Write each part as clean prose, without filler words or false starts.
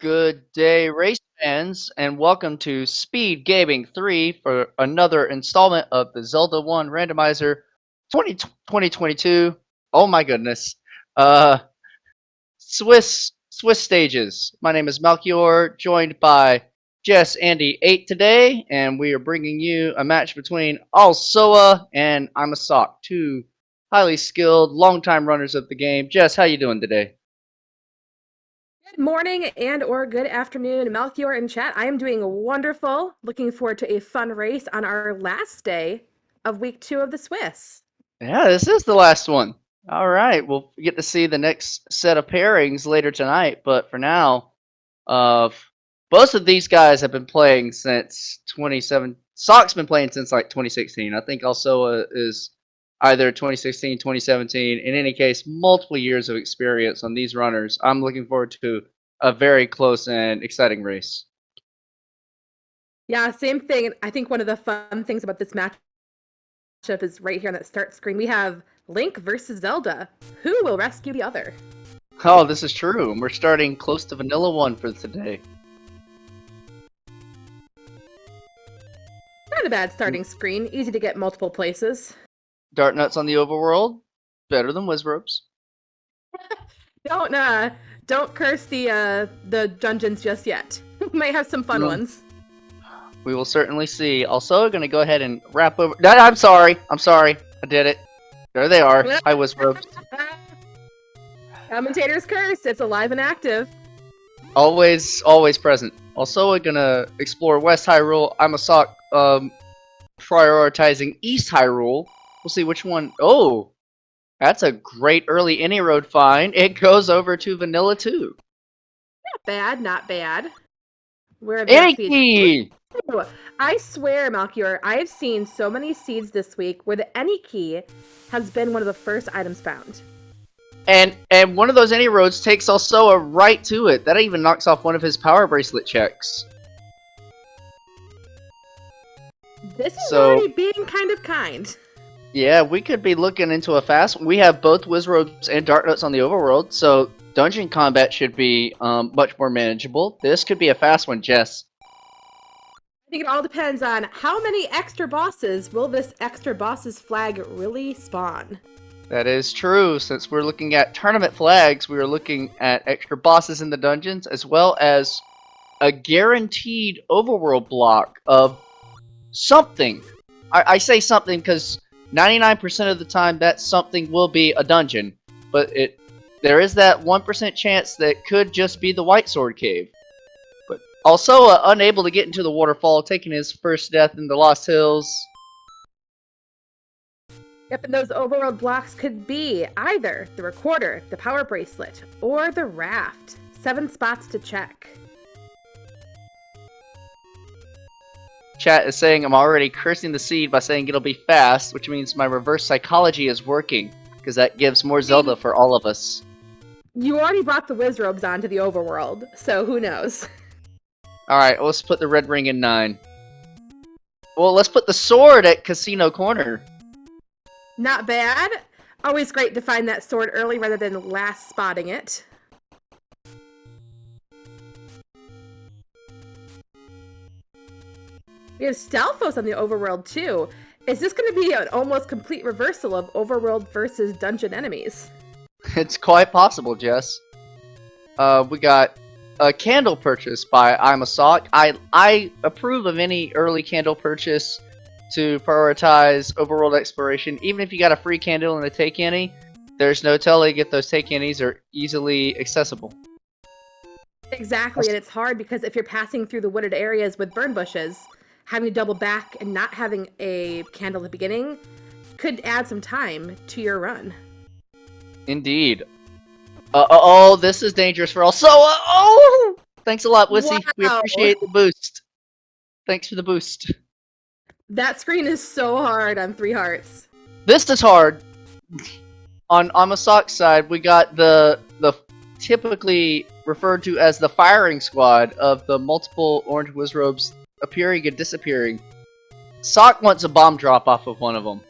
Good day, race fans, and welcome to Speed Gaming 3 for another installment of the Zelda 1 Randomizer 2022. Oh my goodness. Uh, Swiss stages. My name is Malchior, joined by Jess Andy 8 today, and we are bringing you a match between alsoa and imasock, two highly skilled, longtime runners of the game. Jess, how you doing today? Good morning and or good afternoon, Melchior in chat. I am doing wonderful. Looking forward to a fun race on our last day of week 2 of the Swiss. Yeah, this is the last one. All right, we'll get to see the next set of pairings later tonight, but for now, uh, both of these guys have been playing since 27. Sock's been playing since like 2016. I think also is either 2016, 2017. In any case, multiple years of experience on these runners. I'm looking forward to a very close and exciting race. Yeah, same thing. I think one of the fun things about this matchup is right here on that start screen. We have Link versus Zelda. Who will rescue the other? Oh, this is true. And we're starting close to Vanilla 1 for today. Not a bad starting screen. Easy to get multiple places. Dart nuts on the overworld, better than Wizropes. Don't curse the dungeons just yet. We might have some fun ones. We will certainly see. Also, gonna go ahead and wrap over. No, I'm sorry. I did it. There they are. Hi, Wizropes. Commentator's curse. It's alive and active. Always present. Also, we're gonna explore West Hyrule. I'm a sock. Prioritizing East Hyrule. We'll see which one. Oh, that's a great early any road find. It goes over to Vanilla 2. Not bad, not bad. Where have Any key! I swear, Malchior, I have seen so many seeds this week where the any key has been one of the first items found. And one of those any roads takes alsoa right to it. That even knocks off one of his power bracelet checks. This is already being kind of kind. Yeah, we could be looking into a fast. We have both Wizropes and Dart Nuts on the overworld, so dungeon combat should be much more manageable. This could be a fast one, Jess. I think it all depends on how many extra bosses will this extra bosses flag really spawn. That is true. Since we're looking at tournament flags, we are looking at extra bosses in the dungeons, as well as a guaranteed overworld block of something. I say something because 99% of the time that something will be a dungeon, but there is that 1% chance that could just be the White Sword Cave. But also unable to get into the waterfall, taking his first death in the Lost Hills. Yep, and those overworld blocks could be either the recorder, the power bracelet, or the raft. 7 spots to check. Chat is saying I'm already cursing the seed by saying it'll be fast, which means my reverse psychology is working, because that gives more Zelda for all of us. You already brought the Wizrobes onto the overworld, so who knows? Alright, let's put the red ring in 9. Well, let's put the sword at Casino Corner. Not bad. Always great to find that sword early rather than last spotting it. We have Stalfos on the overworld too. Is this going to be an almost complete reversal of overworld versus dungeon enemies? It's quite possible, Jess. We got a candle purchase by imasock. I approve of any early candle purchase to prioritize overworld exploration. Even if you got a free candle and a take any, there's no telling if those take any's are easily accessible. Exactly, and it's hard because if you're passing through the wooded areas with burn bushes, having to double back and not having a candle at the beginning could add some time to your run. Indeed. Oh, this is dangerous for alsoa. Oh! Thanks a lot, Wissy. Wow. We appreciate the boost. Thanks for the boost. That screen is so hard on 3 hearts. This is hard. On imasock's side, we got the typically referred to as the firing squad of the multiple orange Wizrobes appearing and disappearing. Sock wants a bomb drop off of one of them.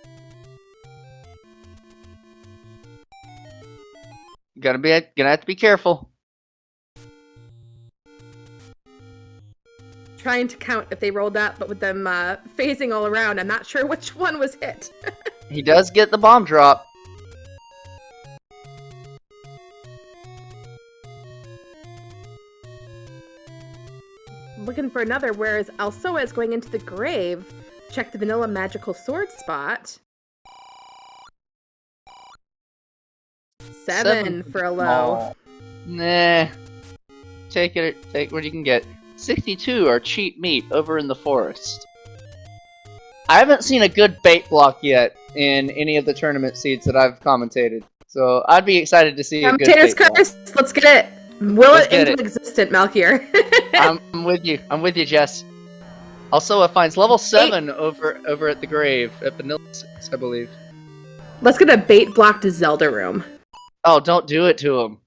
Gonna have to be careful. trying to count if they rolled up, but with them phasing all around, I'm not sure which one was hit. He does get the bomb drop. Looking for another, whereas Alsoa is going into the grave. Check the vanilla magical sword spot. 7 for a low. Nah. Take what you can get. 62 are cheap meat over in the forest. I haven't seen a good bait block yet in any of the tournament seeds that I've commentated. So I'd be excited to see a good Commentator's bait block. curse. Let's get it. Will it into existence, Malkier. I'm with you. I'm with you, Jess. Also, it finds level 7 over at the grave at Vanilla 6, I believe. Let's get a bait block to Zelda room. Oh, don't do it to him.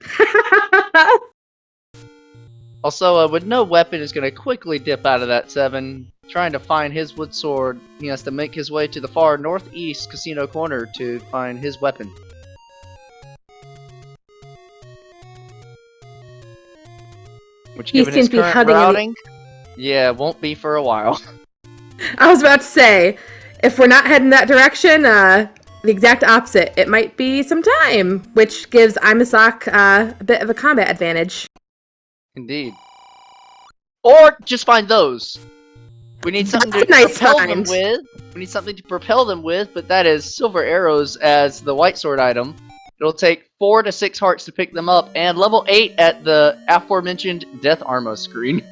Also, with no weapon is going to quickly dip out of that 7. Trying to find his wood sword, he has to make his way to the far northeast casino corner to find his weapon. Which, given his current routing, yeah, won't be for a while. I was about to say, if we're not heading that direction, the exact opposite. It might be some time, which gives imasock a bit of a combat advantage. Indeed. Or just find those. We need something to propel them with. We need something to propel them with, but that is silver arrows as the white sword item. It'll take 4 to 6 hearts to pick them up, and level 8 at the aforementioned Death Armo screen.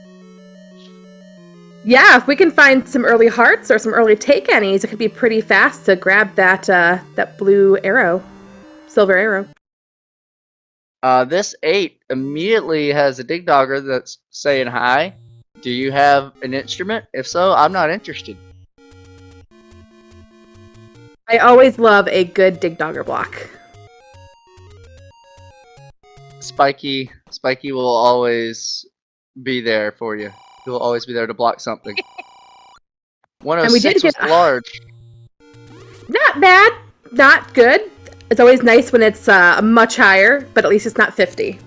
Yeah, if we can find some early hearts or some early take anys, it could be pretty fast to grab that that blue arrow, silver arrow. This 8 immediately has a dig dogger that's saying hi. Do you have an instrument? If so, I'm not interested. I always love a good dig dogger block. Spiky will always be there for you. He will always be there to block something. 106 was large. Not bad, not good. It's always nice when it's much higher, but at least it's not 50.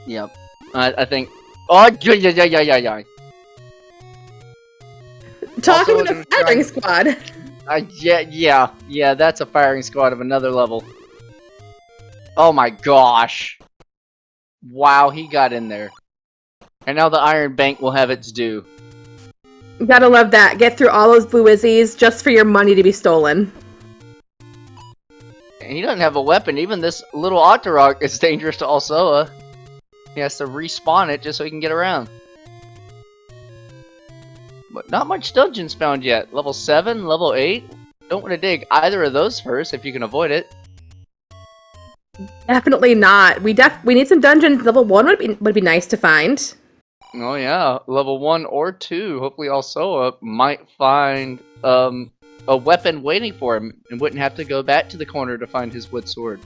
Yep. I think... Oh, yeah. Talking with a firing squad. Yeah, that's a firing squad of another level. Oh my gosh. Wow, he got in there. And now the Iron Bank will have its due. You gotta love that. Get through all those blue wizzies just for your money to be stolen. And he doesn't have a weapon. Even this little Octorok is dangerous to Alsoa. He has to respawn it just so he can get around. But not much dungeons found yet. Level 7, level 8. Don't want to dig either of those first if you can avoid it. Definitely not. We need some dungeons. Level 1 would be nice to find. Oh yeah, level 1 or 2. Hopefully Alsoa might find a weapon waiting for him and wouldn't have to go back to the corner to find his wood sword.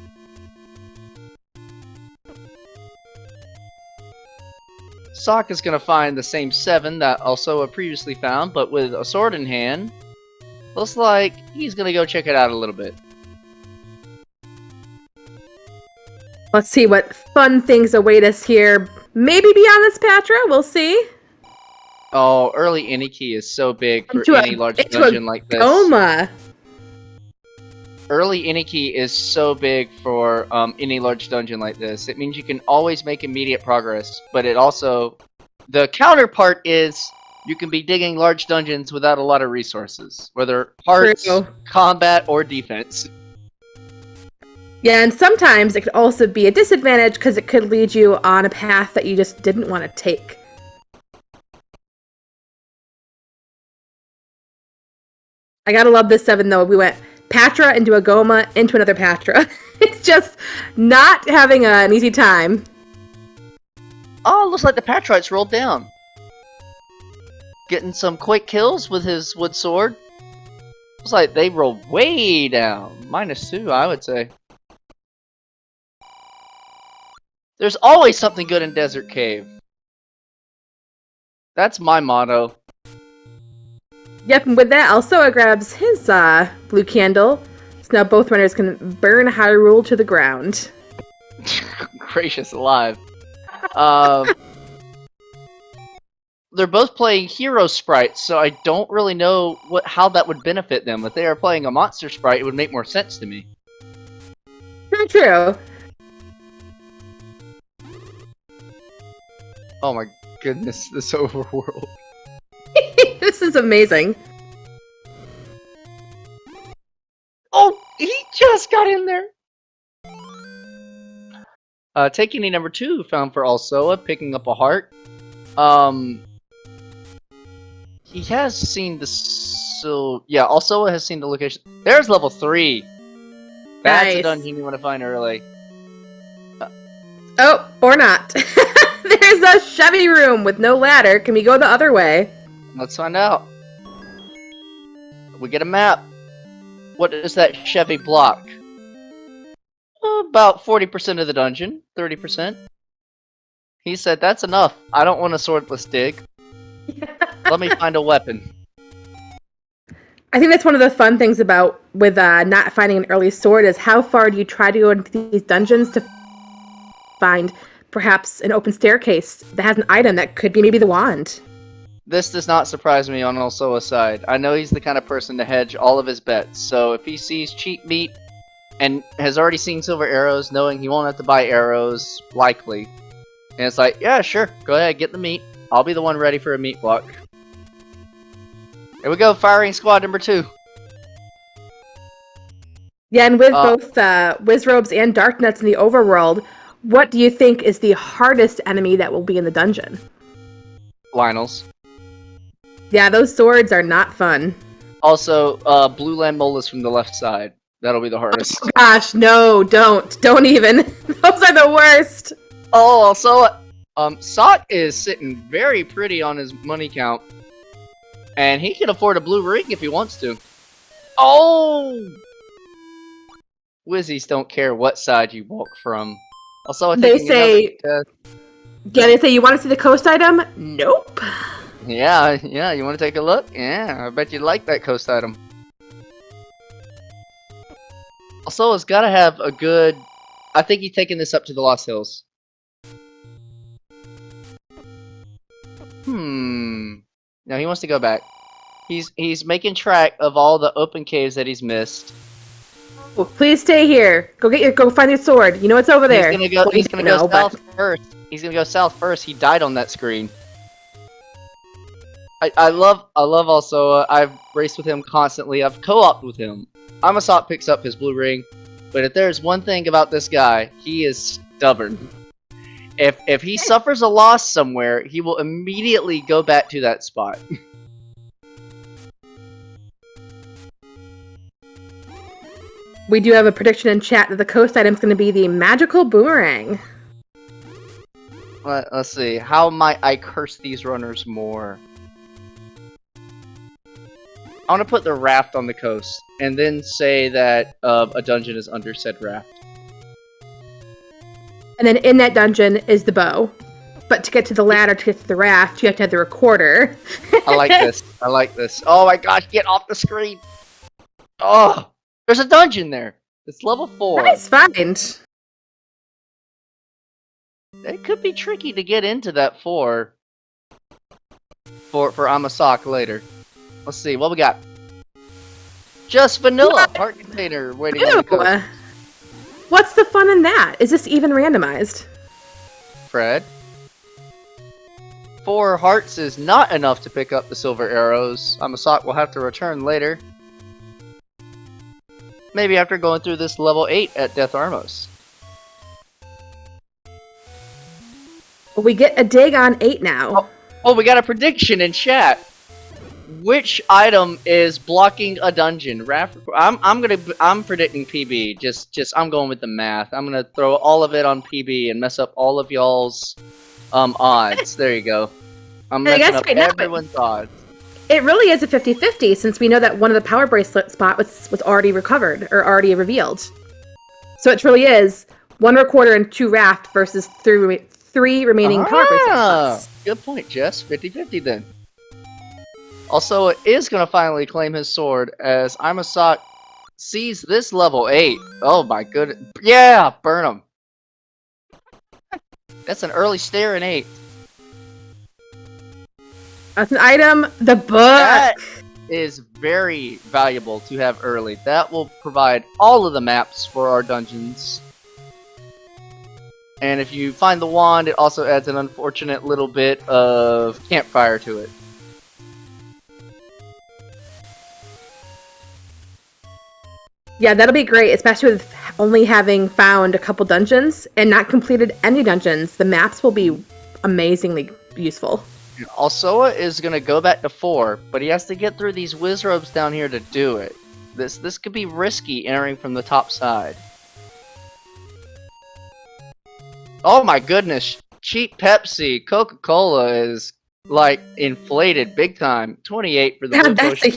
Sock is going to find the same 7 that Alsoa previously found, but with a sword in hand. Looks like he's going to go check it out a little bit. Let's see what fun things await us here. Maybe beyond this Patra, we'll see. Oh, early any key is so big for any large dungeon like this. Goma. Early any key is so big for any large dungeon like this. It means you can always make immediate progress, but it also... The counterpart is you can be digging large dungeons without a lot of resources, whether hearts, combat, or defense. Yeah, and sometimes it could also be a disadvantage because it could lead you on a path that you just didn't want to take. I gotta love this 7 though. We went Patra into a Goma into another Patra. It's just not having an easy time. Oh, looks like the Patrites rolled down. Getting some quick kills with his wood sword. Looks like they rolled way down. -2, I would say. There's always something good in Desert Cave. That's my motto. Yep, and with that, Alsoa grabs his blue candle. So now both runners can burn Hyrule to the ground. Gracious alive. they're both playing hero sprites, so I don't really know how that would benefit them. If they are playing a monster sprite, it would make more sense to me. True. Oh my goodness, this overworld. This is amazing. Oh, he just got in there. Taking number 2, found for Alsoa, picking up a heart. He has seen the yeah, Alsoa has seen the location. There's level 3. That's Nice. a dungeon you want to find early. Oh, or not. There's a Chevy room with no ladder. Can we go the other way? Let's find out. We get a map. What is that Chevy block? About 40% of the dungeon, 30%. He said, that's enough. I don't want a swordless dig. Let me find a weapon. I think that's one of the fun things about with not finding an early sword is how far do you try to go into these dungeons to find perhaps an open staircase that has an item that could be maybe the wand. This does not surprise me on Alsoa's side. I know he's the kind of person to hedge all of his bets, so if he sees cheap meat and has already seen silver arrows, knowing he won't have to buy arrows, likely, and it's like, yeah, sure, go ahead, get the meat. I'll be the one ready for a meat block. Here we go, firing squad number 2. Yeah, and with both Wizrobes and Darknuts in the overworld, what do you think is the hardest enemy that will be in the dungeon? Lionels. Yeah, those swords are not fun. Also, blue land molas from the left side. That'll be the hardest. Oh gosh, no, don't even. Those are the worst. Oh, also, Sock is sitting very pretty on his money count. And he can afford a blue ring if he wants to. Oh! Wizzies don't care what side you walk from. Also, They say, you want to see the coast item? Nope. Yeah, you want to take a look? Yeah, I bet you'd like that coast item. Also, it's got to have a good... I think he's taking this up to the Lost Hills. No, he wants to go back. He's making track of all the open caves that he's missed. Oh, please stay here. Go find your sword. You know it's over there. He's gonna go south first. He's gonna go south first. He died on that screen. I love also. I've raced with him constantly. I've co-opted with him. imasock picks up his blue ring, but if there's one thing about this guy, he is stubborn. If he suffers a loss somewhere, he will immediately go back to that spot. We do have a prediction in chat that the coast item is going to be the magical boomerang. Let's see. How might I curse these runners more? I want to put the raft on the coast, and then say that a dungeon is under said raft. And then in that dungeon is the bow. But to get to the ladder, to get to the raft, you have to have the recorder. I like this. I like this. Oh my gosh, get off the screen! Oh! There's a dungeon there! It's level 4. Nice find. It could be tricky to get into that 4. For imasock later. Let's see, what we got? Just vanilla! Heart container waiting on the coast. What's the fun in that? Is this even randomized? Fred? 4 hearts is not enough to pick up the silver arrows. imasock will have to return later. Maybe after going through this level 8 at Death Armos. We get a dig on 8 now. Oh, we got a prediction in chat. Which item is blocking a dungeon? I'm predicting PB. I'm going with the math. I'm gonna throw all of it on PB and mess up all of y'all's odds. There you go. I'm messing up everyone's odds. It really is a 50-50 since we know that one of the power bracelet spot was already recovered or already revealed. So it really is 1 recorder and 2 raft versus 3 remaining power bracelet spots. Good point, Jess. 50-50 then. Also, it is going to finally claim his sword as imasock sees this level 8. Oh my goodness. Yeah! Burn him. That's an early stare in 8. That's an item. The book. That is very valuable to have early. That will provide all of the maps for our dungeons. And if you find the wand, it also adds an unfortunate little bit of campfire to it. Yeah, that'll be great, especially with only having found a couple dungeons and not completed any dungeons. The maps will be amazingly useful. Alsoa is going to go back to 4, but he has to get through these wizrobes down here to do it. This could be risky entering from the top side. Oh my goodness, cheap Pepsi, Coca-Cola is like inflated big time. 28 for the blue potion,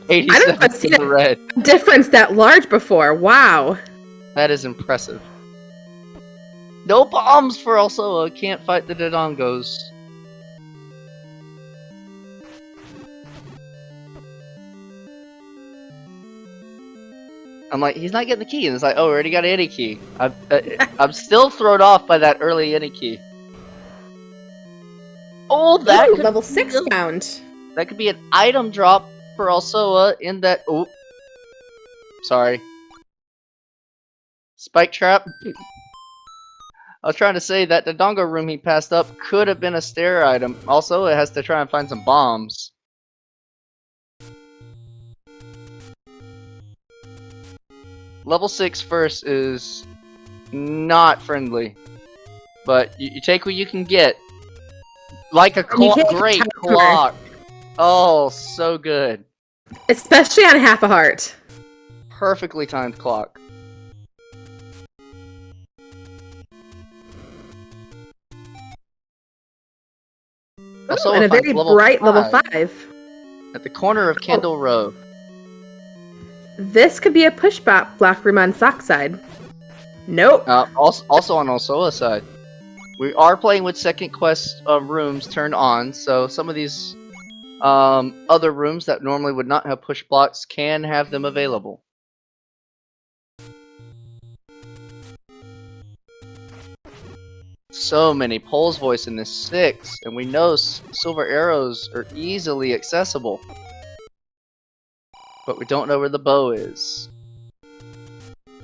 87 for the red. Difference that large before. Wow. That is impressive. No bombs for Alsoa, can't fight the Dodongos. I'm like, he's not getting the key, and it's like, oh, we already got any key. I'm still thrown off by that early any key. Oh, that Ooh, level 6 found. That could be an item drop for Alsoa in that. Oh, sorry. Spike trap. I was trying to say that the Dodongo room he passed up could have been a stair item. Also, it has to try and find some bombs. Level 6 first is not friendly, but you take what you can get. Like a great clock. Oh, so good. Especially on half a heart. Perfectly timed clock. Ooh, and a very bright level 5. At the corner of Candle Row. This could be a push block room on Sock's side. Nope. Also on Alsoa's side. We are playing with second quest rooms turned on, so some of these other rooms that normally would not have push blocks can have them available. So many Pole's voice in this 6, and we know silver arrows are easily accessible. But we don't know where the bow is.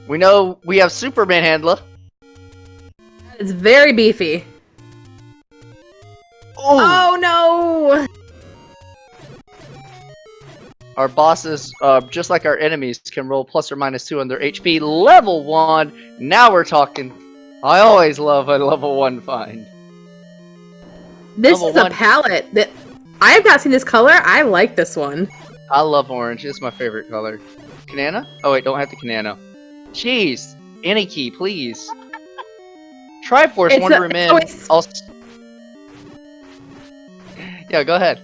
We know we have Superman Handler. It's very beefy. Oh no! Our bosses, just like our enemies, can roll plus or minus 2 on their HP. Level 1! Now we're talking. I always love a level 1 find. This is a palette that I have not seen this color. I like this one. I love orange. It's my favorite color. Kanana? Oh wait, don't have the Kanano. Jeez! Any key, please. Triforce Wonder Woman. Yeah, go ahead.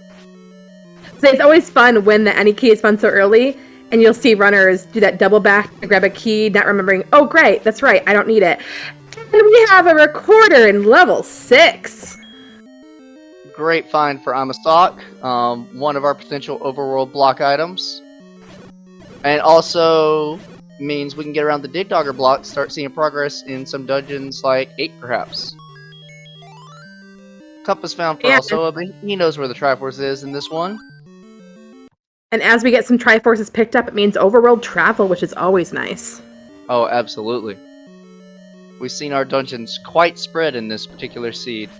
So it's always fun when the any key is found so early, and you'll see runners do that double back to grab a key, not remembering, oh great, that's right, I don't need it. And we have a recorder in level 6. Great find for imasock, one of our potential overworld block items. And also means we can get around the Dig Dogger block, start seeing progress in some dungeons like 8 perhaps. Compass found for Alsoa, but he knows where the Triforce is in this one. And as we get some Triforces picked up, it means overworld travel, which is always nice. Oh, absolutely. We've seen our dungeons quite spread in this particular seed.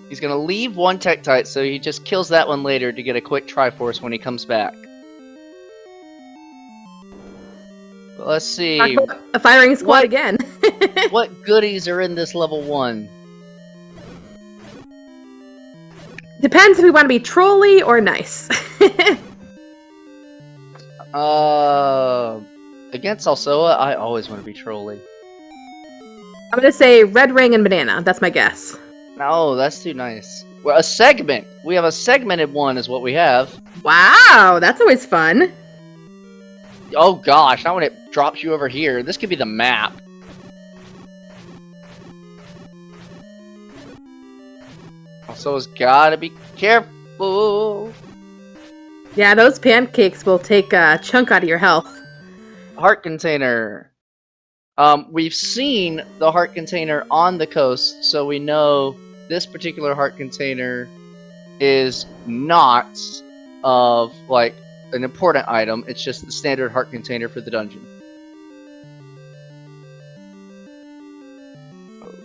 He's gonna leave one Tektite, so he just kills that one later to get a quick Triforce when he comes back. But let's see. A firing squad again. What goodies are in this level 1? Depends if we want to be trolly or nice. Against Alsoa, I always want to be trolly. I'm gonna say red ring and banana. That's my guess. No, that's too nice. Well, a segment. We have a segmented one is what we have. Wow, that's always fun. Oh gosh, not when it drops you over here. This could be the map. Alsoa's gotta be careful. Yeah, those pancakes will take a chunk out of your health. Heart container. We've seen the heart container on the coast, so we know this particular heart container is not of like an important item. It's just the standard heart container for the dungeon.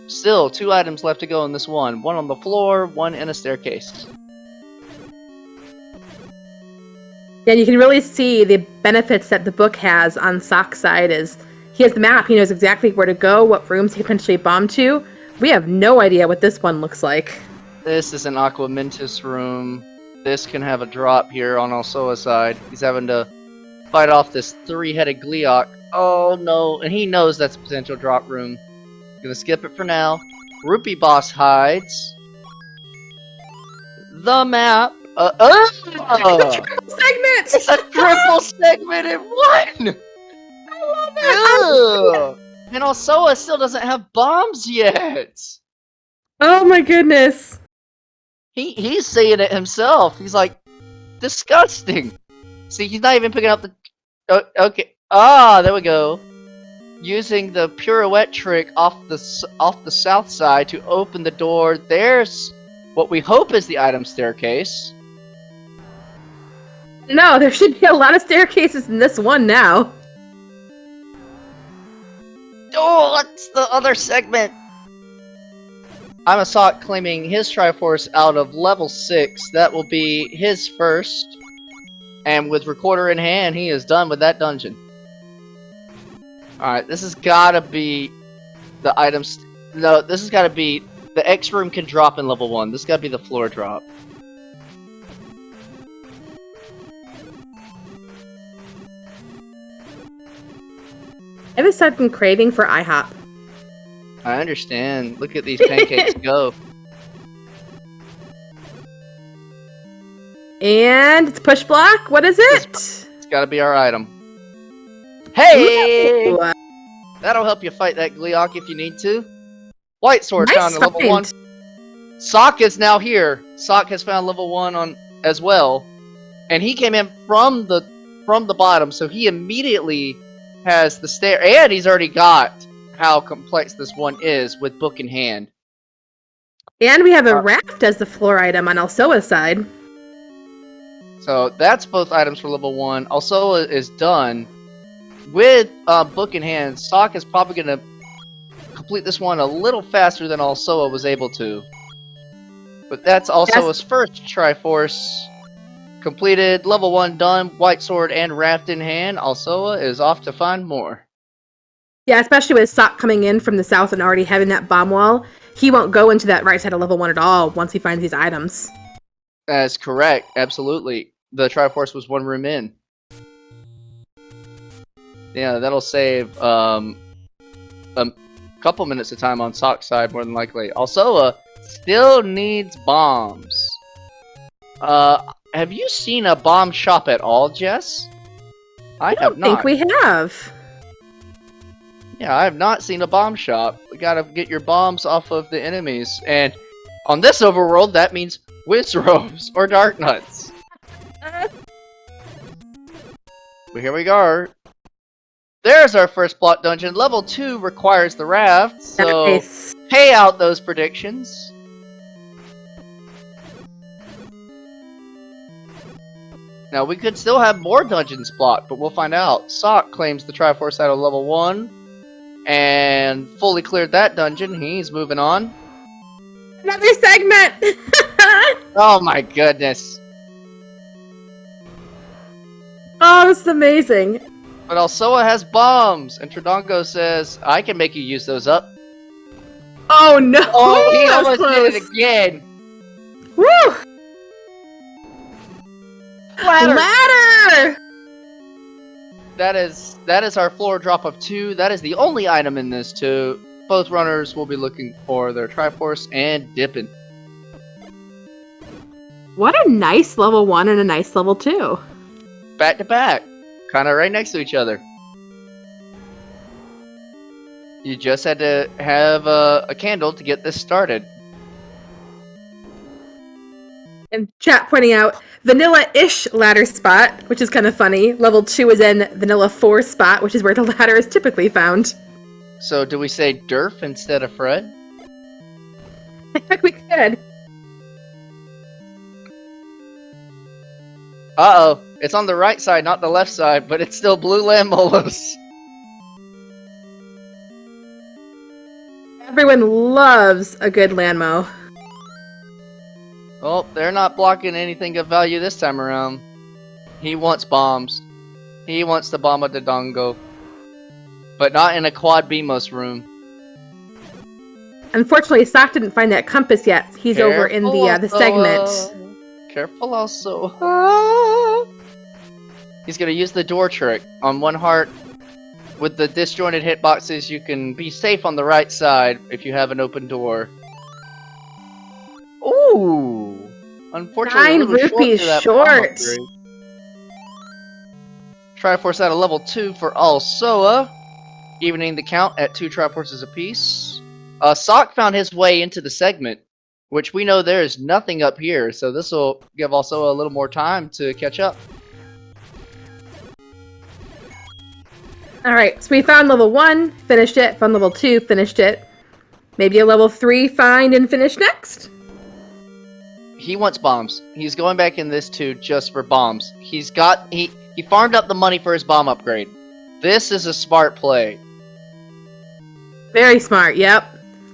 Still, 2 items left to go in this one. One on the floor, one in a staircase. Yeah, you can really see the benefits that the book has on Sock's side is he has the map, he knows exactly where to go, what rooms he can potentially bomb to. We have no idea what this one looks like. This is an Aqua Mentis room. This can have a drop here on Alsoa's side. He's having to fight off this 3-headed Gleeok. Oh no, and he knows that's a potential drop room. Gonna skip it for now. Rupee Boss hides. The map. Segment! It's a triple segment in one! I love it! And Alsoa still doesn't have bombs yet! Oh my goodness. He's saying it himself. He's like, disgusting. See, he's not even picking up the... Oh, okay. Ah, there we go. Using the pirouette trick off the south side to open the door. There's what we hope is the item staircase. No, there should be a lot of staircases in this one now. Oh, what's the other segment? Imasock claiming his Triforce out of level 6. That will be his first. And with Recorder in hand, he is done with that dungeon. Alright, this has gotta be the items. No, this has gotta be the X room can drop in level 1. This has gotta be the floor drop. I have a sudden craving for IHOP. I understand. Look at these pancakes go. And it's push block. What is it? It's gotta be our item. Hey! Ooh. That'll help you fight that Gleeok if you need to. White Sword Nice found at level find. 1. Sock is now here. Sock has found level 1 on as well. And he came in from the bottom, so he immediately has the stair, and he's already got how complex this one is with book in hand. And we have a raft as the floor item on Alsoa's side. So that's both items for level 1. Alsoa is done. With book in hand, Sock is probably going to complete this one a little faster than Alsoa was able to. But that's Alsoa's first Triforce completed. Level 1 done. White Sword and Raft in hand. Alsoa is off to find more. Yeah, especially with Sock coming in from the south and already having that bomb wall. He won't go into that right side of level 1 at all once he finds these items. That's correct. Absolutely. The Triforce was 1 room in. Yeah, that'll save a couple minutes of time on Sock's side, more than likely. Alsoa still needs bombs. Have you seen a bomb shop at all, Jess? I have not. I think we have. Yeah, I have not seen a bomb shop. We gotta get your bombs off of the enemies. And on this overworld, that means whiz robes or dark nuts. Well, here we go. There's our first plot dungeon. Level 2 requires the raft, so Nice. pay out those predictions. Now, we could still have more dungeons blocked, but we'll find out. Sock claims the Triforce out of level 1, and fully cleared that dungeon. He's moving on. Another segment! Oh my goodness. Oh, this is amazing. But Alsoa has bombs, and Tradongo says, I can make you use those up. Oh no! Oh, he that was almost did it close. again. Woo! Ladder! Ladder! That is our floor drop of 2. That is the only item in this too. Both runners will be looking for their Triforce and dipping. What a nice level 1 and a nice level 2. Back to back. Kind of right next to each other. You just had to have a candle to get this started. And chat pointing out vanilla-ish ladder spot, which is kind of funny. Level 2 is in vanilla 4 spot, which is where the ladder is typically found. So do we say Durf instead of Fred? We could. Uh-oh. It's on the right side, not the left side, but it's still blue land molas. Everyone loves a good landmo. Oh, they're not blocking anything of value this time around. He wants bombs. He wants the bomb of the Dongo. But not in a quad BMOS room. Unfortunately, Sock didn't find that compass yet. He's over in the segment. Careful also. He's gonna use the door trick on one heart. With the disjointed hitboxes, you can be safe on the right side if you have an open door. Ooh! Unfortunately, 9 a little rupees short. short. Triforce at a level 2 for alsoa, evening the count at 2 Triforces apiece. Sock found his way into the segment, which we know there is nothing up here, so this will give alsoa a little more time to catch up. Alright, so we found level 1, finished it. Found level 2, finished it. Maybe a level 3 find and finish next? He wants bombs. He's going back in this too just for bombs. He farmed up the money for his bomb upgrade. This is a smart play. Very smart, yep.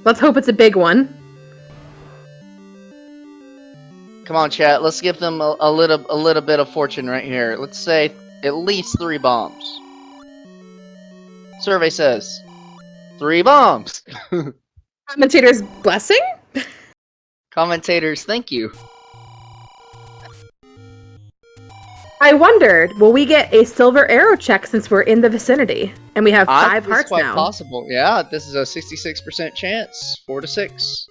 Let's hope it's a big one. Come on, chat. Let's give them a little bit of fortune right here. Let's say at least 3 bombs. Survey says 3 bombs. Commentator's blessing? Commentators, thank you. I wondered, will we get a silver arrow check since we're in the vicinity? And we have 5 hearts quite now. Possible. Yeah, this is a 66% chance. 4 to 6.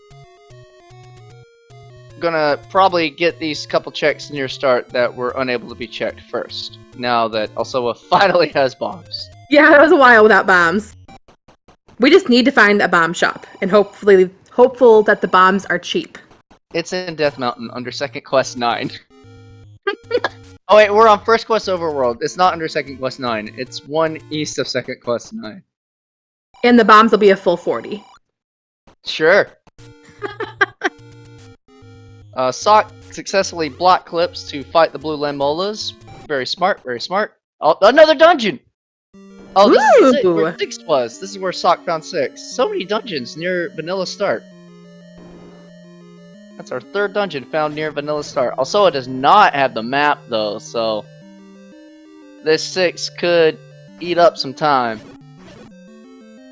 Gonna probably get these couple checks near start that were unable to be checked first. Now that alsoa finally has bombs. Yeah, it was a while without bombs. We just need to find a bomb shop, and hopeful that the bombs are cheap. It's in Death Mountain under Second Quest 9. Oh wait, we're on First Quest Overworld. It's not under Second Quest 9. It's one east of Second Quest 9. And the bombs will be a full 40. Sure. Sock successfully block clips to fight the blue Lammolas. Very smart, very smart. Oh, another dungeon! Oh, this is where 6 was. This is where Sock found 6. So many dungeons near Vanilla Start. That's our 3rd dungeon found near Vanilla Start. Also, it does not have the map though, so this 6 could eat up some time.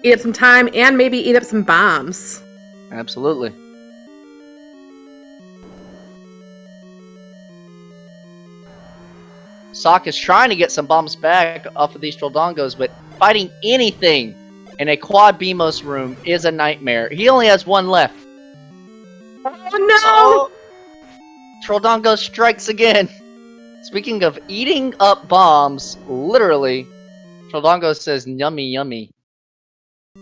Eat up some time and maybe eat up some bombs. Absolutely. Sock is trying to get some bombs back off of these Troldongos, but fighting anything in a quad BMOS room is a nightmare. He only has 1 left. Oh no! Troldongo strikes again. Speaking of eating up bombs, literally, Troldongo says yummy yummy.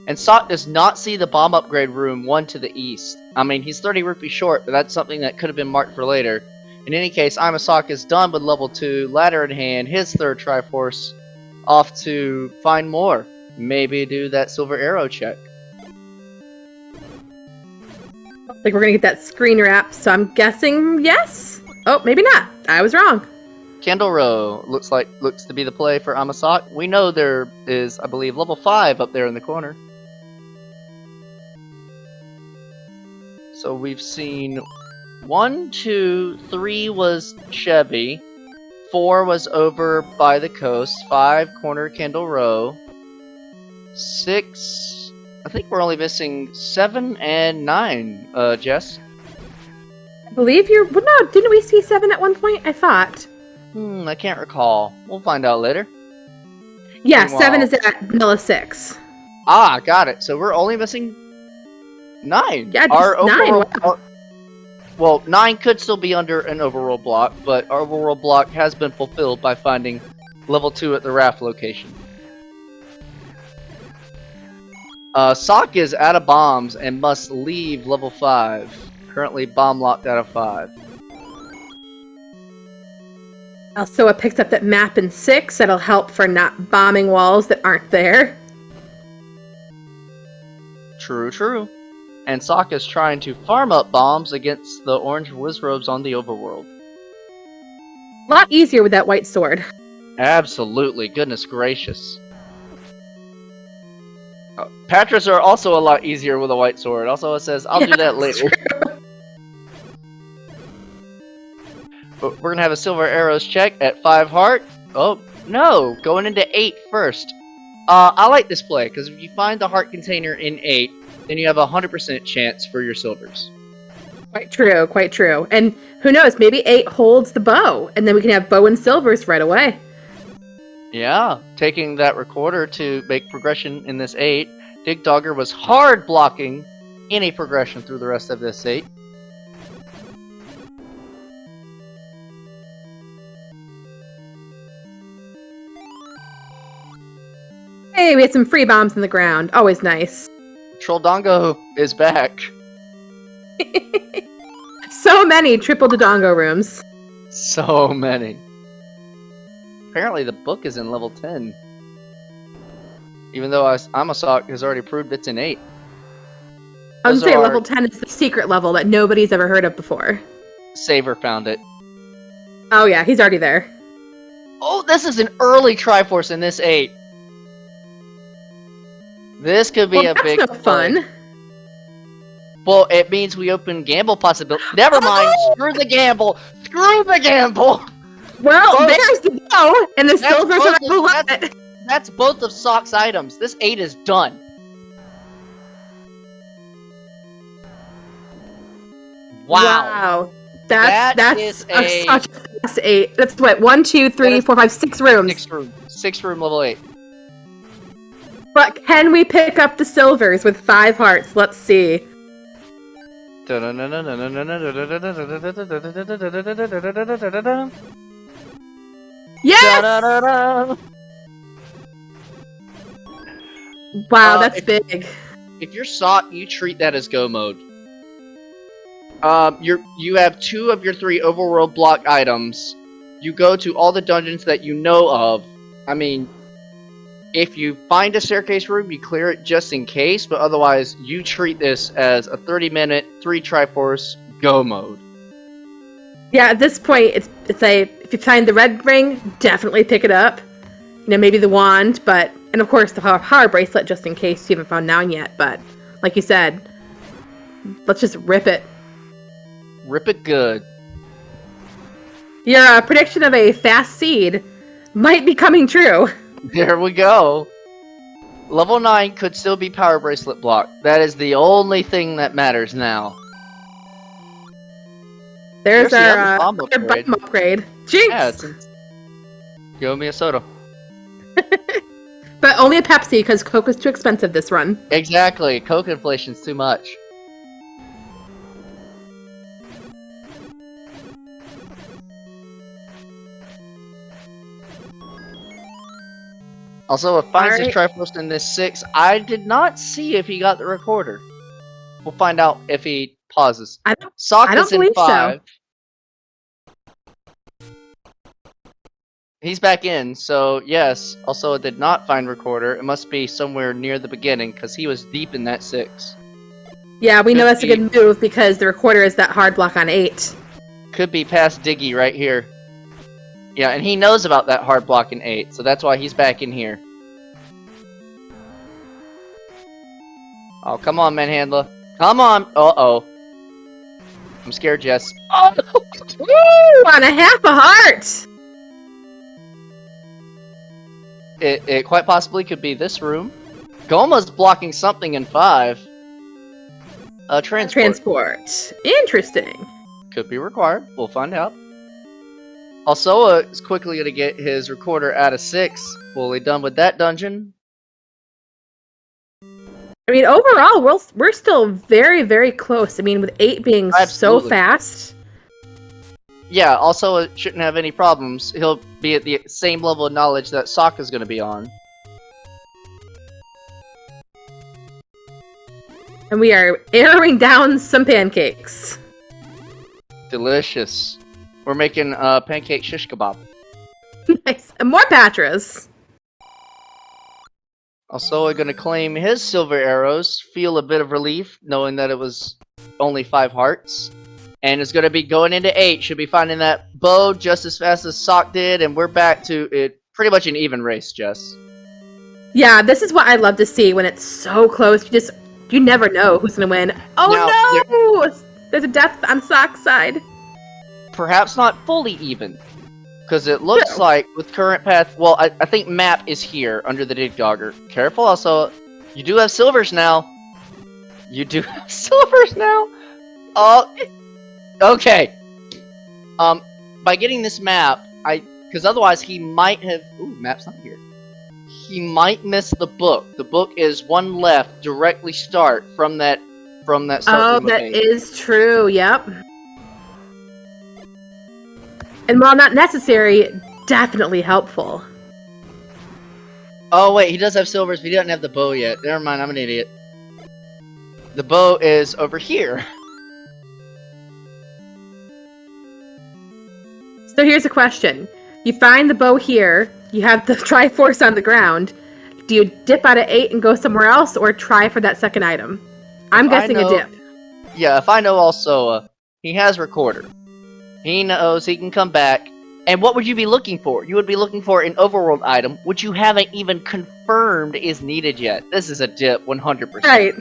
And Sock does not see the bomb upgrade room 1 to the east. I mean, he's 30 rupees short, but that's something that could have been marked for later. In any case, imasock is done with level 2, ladder in hand, his 3rd Triforce, off to find more. Maybe do that silver arrow check. Like we're gonna get that screen wrap, so I'm guessing yes? Oh, maybe not. I was wrong. Candle Row looks to be the play for imasock. We know there is, I believe, level 5 up there in the corner. So we've seen 1, 2, 3 was Chevy, 4 was over by the coast, 5 corner Candle Row, 6, I think we're only missing 7 and 9, Jess. I believe you're... Well, no, didn't we see 7 at one point? I thought. I can't recall. We'll find out later. Yeah, Meanwhile, 7 is at vanilla 6. Ah, got it. So we're only missing 9. Yeah, just 9. Wow. Well, 9 could still be under an overworld block, but our overworld block has been fulfilled by finding level 2 at the raft location. Sock is out of bombs and must leave level 5. Currently bomb locked out of 5. Alsoa picks up that map in 6. That'll help for not bombing walls that aren't there. True, true. And Sokka's trying to farm up bombs against the orange wizrobes on the overworld. A lot easier with that white sword. Absolutely, goodness gracious. Patras are also a lot easier with a white sword. Also, it says, I'll do that later. But we're gonna have a silver arrows check at 5 heart. Oh, no, going into 8 first. I like this play, because if you find the heart container in 8, then you have a 100% chance for your silvers. Quite true, quite true. And who knows, maybe 8 holds the bow, and then we can have bow and silvers right away. Yeah, taking that recorder to make progression in this 8. Dig Dogger was hard blocking any progression through the rest of this 8. Hey, we had some free bombs in the ground. Always nice. Trolldongo is back. So many triple Dodongo rooms. So many. Apparently the book is in level 10. Even though imasock has already proved it's in 8. I would say level 10 is the secret level that nobody's ever heard of before. Saver found it. Oh yeah, he's already there. Oh, this is an early Triforce in this 8. This could be a big no fun. Well, it means we open gamble possibility. Never mind. Screw the gamble. Screw the gamble. Well, there's the bow, and the silvers are below it. That's both of Sock's items. This 8 is done. Wow. That's is such a fast 8. That's what, 1, 2, 3, 4, 5, 6 rooms. 6 room level 8. But can we pick up the silvers with 5 hearts? Let's see. Yes! Wow, that's big. If you're Sock, you treat that as go mode. You have 2 of your 3 overworld block items. You go to all the dungeons that you know of. I mean, if you find a staircase room, you clear it just in case, but otherwise, you treat this as a 30-minute, 3 Triforce go mode. Yeah, at this point, it's if you find the red ring, definitely pick it up. You know, maybe the wand, and of course the power bracelet, just in case you haven't found 9 yet. But like you said, let's just rip it. Rip it good. Your prediction of a fast seed might be coming true. There we go. Level 9 could still be power bracelet block. That is the only thing that matters now. There's our bomb upgrade. Jinx! Yeah, give me a soda. But only a Pepsi, because Coke is too expensive this run. Exactly. Coke inflation's too much. Also, if finds his Triforce in this 6, I did not see if he got the recorder. We'll find out if he pauses. I don't believe 5. So. He's back in, so yes. Also, it did not find recorder. It must be somewhere near the beginning, because he was deep in that 6. Yeah, we know that's a good move, because the recorder is that hard block on 8. Could be past Diggy right here. Yeah, and he knows about that hard block in 8, so that's why he's back in here. Oh, come on, Manhandler. Come on! Uh-oh. I'm scared, Jess. Oh! Woo! On a half a heart! It quite possibly could be this room. Goma's blocking something in 5. Transport. Interesting. Could be required. We'll find out. Alsoa is quickly going to get his recorder out of 6. Fully done with that dungeon. I mean, overall, we're still very, very close. I mean, with 8 being so fast. Yeah, Alsoa shouldn't have any problems. He'll be at the same level of knowledge that Sokka's going to be on. And we are arrowing down some pancakes. Delicious. We're making pancake shish kebab. Nice. And more Patras. Also, we're going to claim his silver arrows, feel a bit of relief knowing that it was only 5 hearts. And is going to be going into 8, should be finding that bow just as fast as Sock did, and we're back to it pretty much an even race, Jess. Yeah, this is what I love to see when it's so close. You never know who's going to win. Oh no! There's a death on Sock's side. Perhaps not fully even. Because it looks like with current path, well, I think map is here under the dig dogger. Careful, also, you do have silvers now. You do have silvers now. Oh, okay. By getting this map, because otherwise he might have. Ooh, map's not here. He might miss the book. The book is one left, directly start from that start. Oh, that is true. Yep. And while not necessary, definitely helpful. Oh wait, he does have silvers, but he doesn't have the bow yet. Never mind, I'm an idiot. The bow is over here. So here's a question. You find the bow here, you have the Triforce on the ground. Do you dip out of 8 and go somewhere else, or try for that second item? I'm guessing a dip. Yeah, if I know also, he has Recorder. He knows he can come back. And what would you be looking for? You would be looking for an Overworld item, which you haven't even confirmed is needed yet. This is a dip, 100%. Right.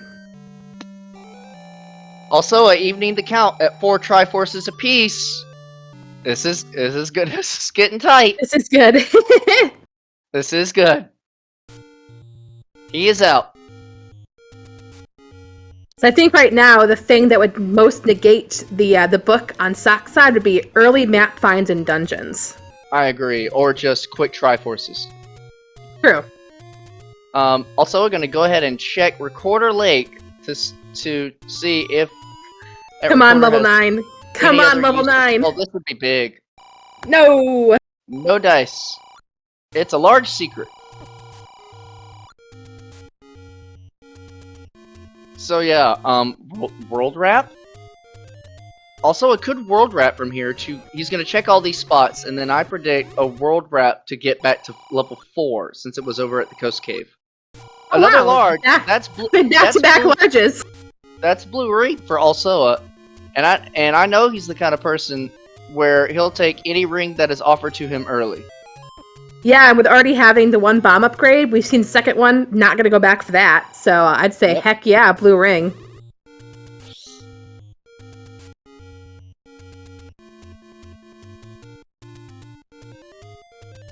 Also, evening the count at 4 Triforces apiece. This is good. This is getting tight. This is good. This is good. He is out. So I think right now the thing that would most negate the book on Sock's side would be early map finds in dungeons. I agree, or just quick Triforces. True. Also, we're gonna go ahead and check Recorder Lake to see if. Come on, level 9. Come on, level 9. Oh, this would be big. No. No dice. It's a large secret. So yeah, world wrap. Also, it could world wrap from here to. He's gonna check all these spots, and then I predict a world wrap to get back to level 4, since it was over at the Coast Cave. Oh, Another wow. large. That's blue. Back-to-back larges. That's blue ring for Alsoa, and I know he's the kind of person where he'll take any ring that is offered to him early. Yeah, and with already having the 1 bomb upgrade, we've seen the second one, not going to go back for that. So I'd say, heck yeah, blue ring.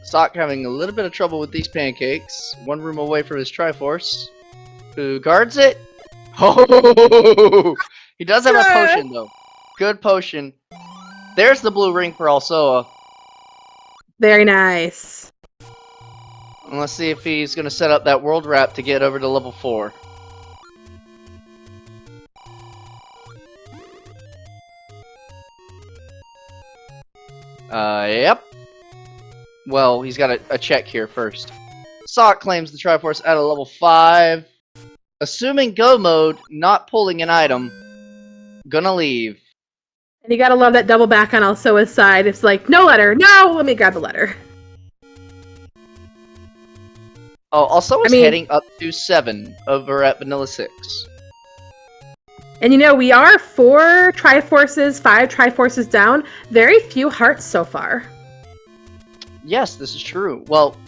Sock having a little bit of trouble with these pancakes. 1 room away from his Triforce. Who guards it? Oh! He does have a potion, though. Good potion. There's the blue ring for Alsoa. Very nice. And let's see if he's going to set up that world wrap to get over to level 4. Yep. Well, he's got a check here first. Sock claims the Triforce at a level 5. Assuming go mode, not pulling an item. Gonna leave. And you gotta love that double back on Alsoa's side. It's like, no letter, no, let me grab the letter. Oh, also is heading up to 7 over at Vanilla 6. And you know, we are 4 Triforces, 5 Triforces down. Very few hearts so far. Yes, this is true. Well,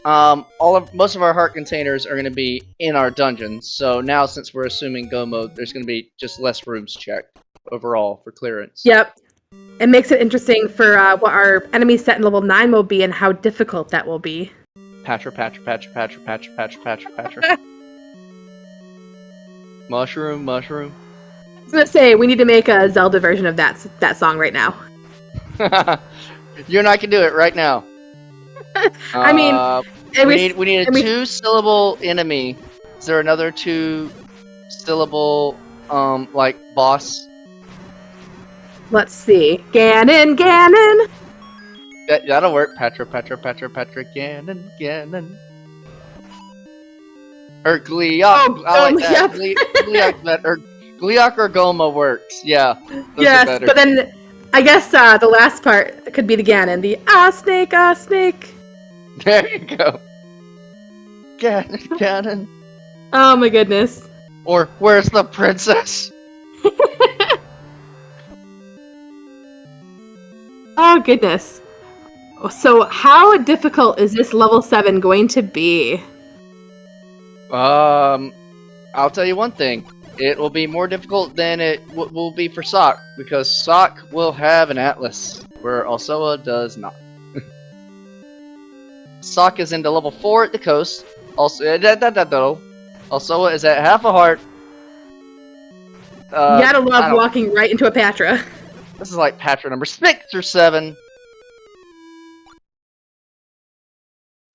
most of our heart containers are going to be in our dungeons. So now, since we're assuming go mode, there's going to be just less rooms checked overall for clearance. Yep. It makes it interesting for what our enemy set in level 9 will be and how difficult that will be. Patcher, patcher, patcher, patcher, patcher, patcher, patcher, patcher. Mushroom, mushroom. I was gonna say, we need to make a Zelda version of that song right now. You and I can do it right now. I mean, we need a 2-syllable enemy. Is there another 2-syllable like boss? Let's see. Ganon. That'll work. Patra, Ganon. Or Gleeok. Oh, I like that. Yep. Gleeok's better. Gleeok or Goma works. Yeah. Yes, but then I guess the last part could be the Ganon. The snake. There you go. Ganon. Oh my goodness. Or where's the princess? Oh goodness. So how difficult is this level 7 going to be? I'll tell you one thing. It will be more difficult than it will be for Sock, because Sock will have an atlas, where Alsoa does not. Sock is into level 4 at the coast. Alsoa is at half a heart. You gotta I love don't- walking right into a Patra. This is like Patra number 6 or 7.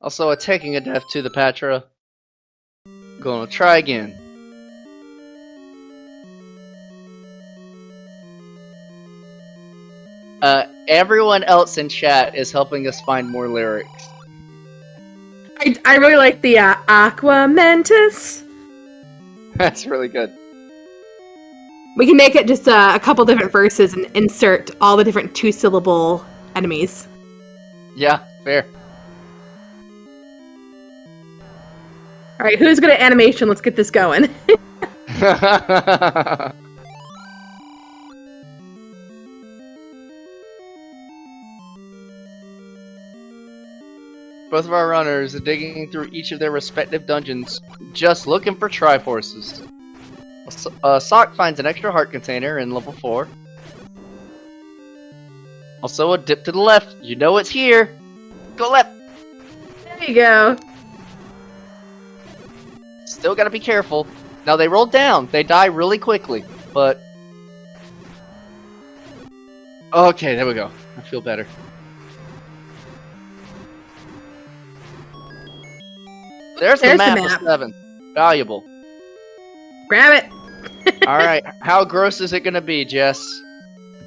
Alsoa taking a death to the Patra. Gonna try again. Everyone else in chat is helping us find more lyrics. I really like the Aqua Mentis. That's really good. We can make it just a couple different verses and insert all the different 2-syllable enemies. Yeah, fair. Alright, who's good at animation? Let's get this going. Both of our runners are digging through each of their respective dungeons, just looking for Triforces. Sock finds an extra heart container in level 4. Also a dip to the left. You know it's here. Go left. There you go. Still gotta be careful. Now they roll down. They die really quickly, but... Okay, there we go. I feel better. There's the map of 7. Valuable. Grab it. Alright, how gross is it gonna be, Jess?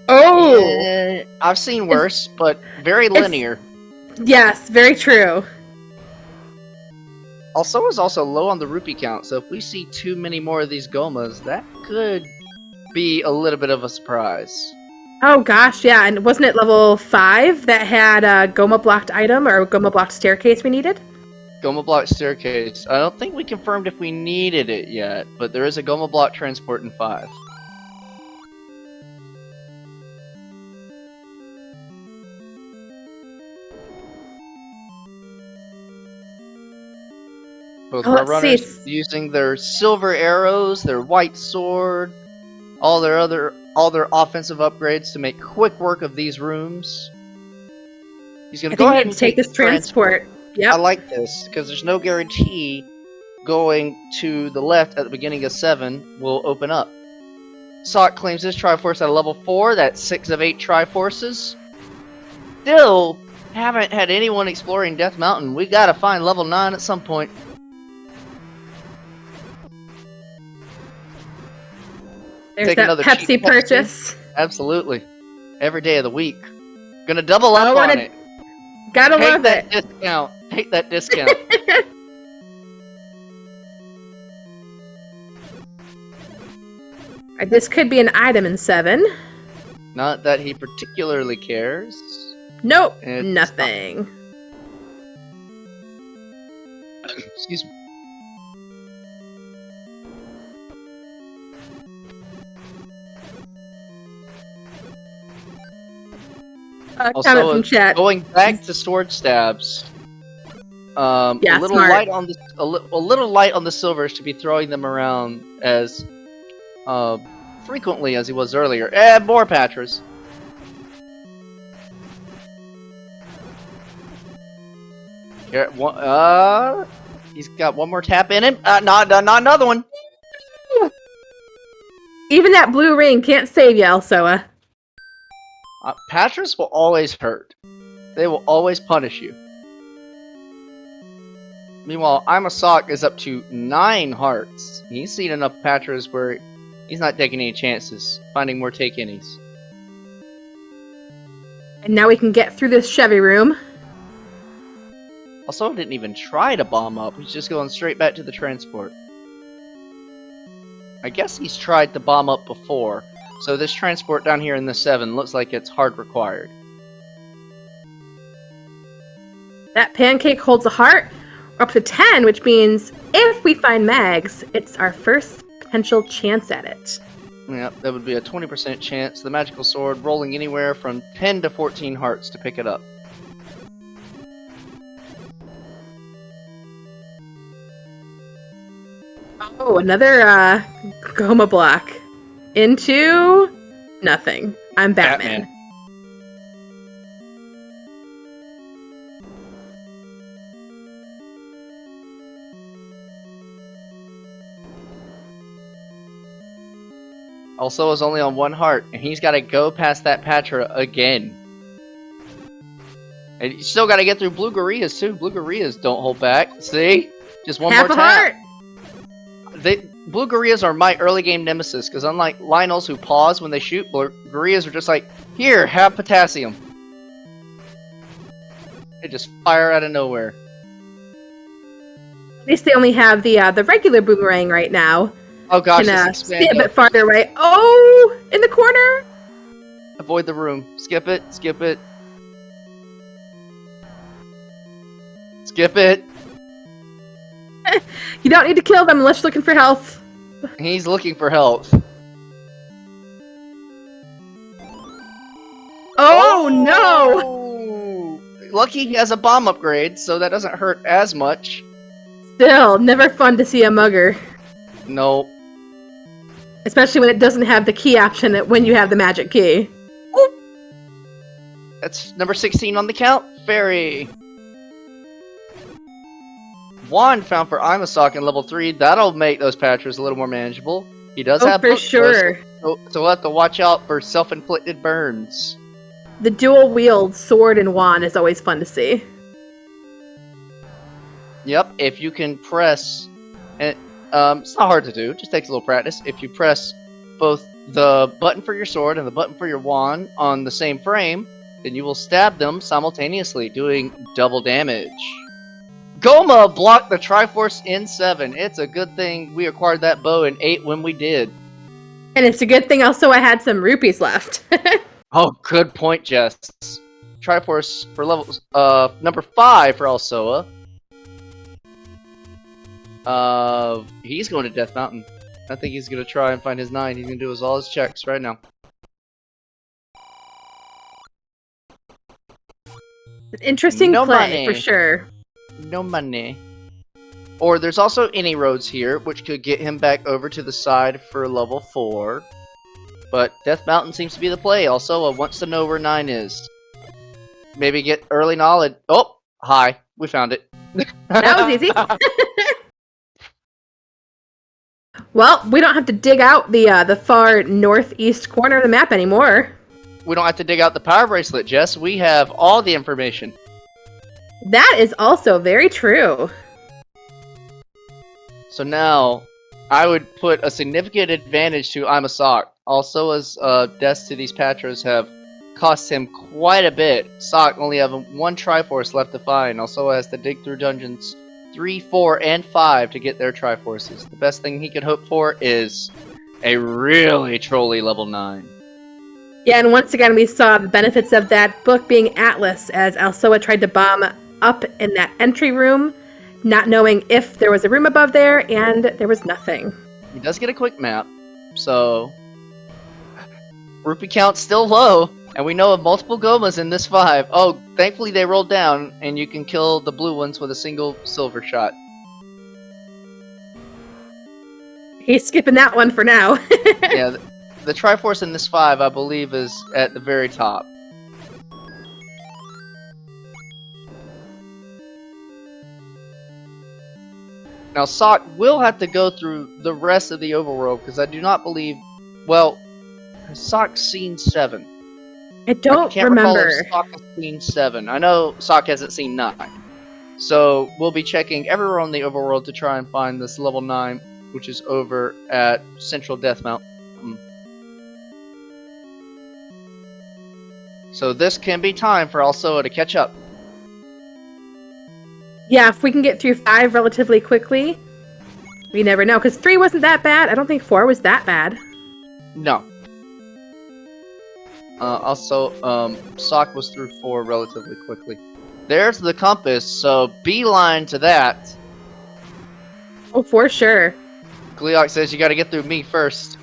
Oh! I've seen worse, but very linear. Yes, very true. Also is also low on the rupee count, so if we see too many more of these Gomas, that could be a little bit of a surprise. Oh gosh, yeah, and wasn't it level 5 that had a Goma blocked item or Goma blocked staircase we needed? Goma block staircase. I don't think we confirmed if we needed it yet, but there is a Goma block transport in 5. Both our runners using their silver arrows, their white sword, all their offensive upgrades to make quick work of these rooms. He's gonna go ahead and take this transport. Yep. I like this, because there's no guarantee going to the left at the beginning of 7 will open up. Sock claims his Triforce at a level 4, that's 6 of 8 Triforces. Still haven't had anyone exploring Death Mountain. We gotta find level 9 at some point. There's Take that another Pepsi cheap purchase. Absolutely. Every day of the week. Gonna double up on it. Gotta love it. Discount. Take that discount. This could be an item in 7. Not that he particularly cares. Nope. It's Nothing. Excuse me. Comment from chat. Going back to sword stabs. Yeah, a little smart. light on the a little light on the silvers to be throwing them around as frequently as he was earlier. And more Patras. Here, he's got one more tap in him. Not another one. Even that blue ring can't save you, Alsoa. Patras will always hurt. They will always punish you. Meanwhile, imasock is up to 9 hearts. He's seen enough Patras where he's not taking any chances, finding more take-innies. And now we can get through this Chevy room. Also, didn't even try to bomb up. He's just going straight back to the transport. I guess he's tried to bomb up before. So this transport down here in the 7 looks like it's hard required. That pancake holds a heart. up to 10, which means if we find mags, it's our first potential chance at it. Yep, that would be a 20% chance. The magical sword rolling anywhere from 10 to 14 hearts to pick it up. Oh, another Goma block. Into nothing. I'm Batman. Also is only on 1 heart, and he's got to go past that Patra again. And you still got to get through Blue Gorillas too. Blue Gorillas don't hold back. See? Just one Half more a heart. Blue Gorillas are my early game nemesis, because unlike Lionels who pause when they shoot, Blue Gorillas are just like, here, have potassium. They just fire out of nowhere. At least they only have the regular boomerang right now. Oh gosh, Can this stay a bit farther away. Oh, in the corner. Avoid the room. Skip it. Skip it. Skip it. You don't need to kill them unless you're looking for health. He's looking for health. Oh no! Oh! Lucky he has a bomb upgrade, so that doesn't hurt as much. Still, never fun to see a mugger. Nope. Especially when it doesn't have the key option when you have the magic key. That's number 16 on the count. Fairy. Wand found for imasock in level 3. That'll make those Patras a little more manageable. He does have for book, sure. So we'll have to watch out for self-inflicted burns. The dual wield sword and wand is always fun to see. Yep, if you can press, and it's not hard to do, just takes a little practice. If you press both the button for your sword and the button for your wand on the same frame, then you will stab them simultaneously, doing double damage. Goma blocked the Triforce in 7. It's a good thing we acquired that bow in 8 when we did. And it's a good thing also I had some rupees left. Oh, good point, Jess. Triforce for levels, number 5 for Alsoa. He's going to Death Mountain. I think he's going to try and find his 9. He's going to do all his checks right now. An interesting No play, money. for sure. No money. Or there's also any roads here, which could get him back over to the side for level 4. But Death Mountain seems to be the play. Also, wants to know where 9 is. Maybe get early knowledge. Oh, hi. We found it. That was easy. Well, we don't have to dig out the far northeast corner of the map anymore. We don't have to dig out the power bracelet, Jess. We have all the information. That is also very true. So now, I would put a significant advantage to imasock. Also, as deaths to these Patras have cost him quite a bit. Sock only having 1 Triforce left to find. Also has to dig through dungeons 3, 4, and 5 to get their Triforces. The best thing he could hope for is a really trolly level 9. Yeah, and once again we saw the benefits of that book being Atlas as Alsoa tried to bomb up in that entry room, not knowing if there was a room above there, and there was nothing. He does get a quick map, so rupee count's still low, and we know of multiple Gomas in this 5. Oh, thankfully they rolled down, and you can kill the blue ones with a single silver shot. He's skipping that one for now. Yeah, the Triforce in this 5, I believe, is at the very top. Now, Sock will have to go through the rest of the overworld, because I do not believe... Well, has Sock seen 7? I don't can't remember. recall if Sock has seen 7. I know Sock hasn't seen 9. So, we'll be checking everywhere on the overworld to try and find this level 9, which is over at Central Death Mountain. So this can be time for Alsoa to catch up. Yeah, if we can get through 5 relatively quickly, we never know. Because 3 wasn't that bad. I don't think 4 was that bad. No. Also, Sock was through 4 relatively quickly. There's the compass, so beeline to that. Oh, for sure. Gleok says you gotta get through me first.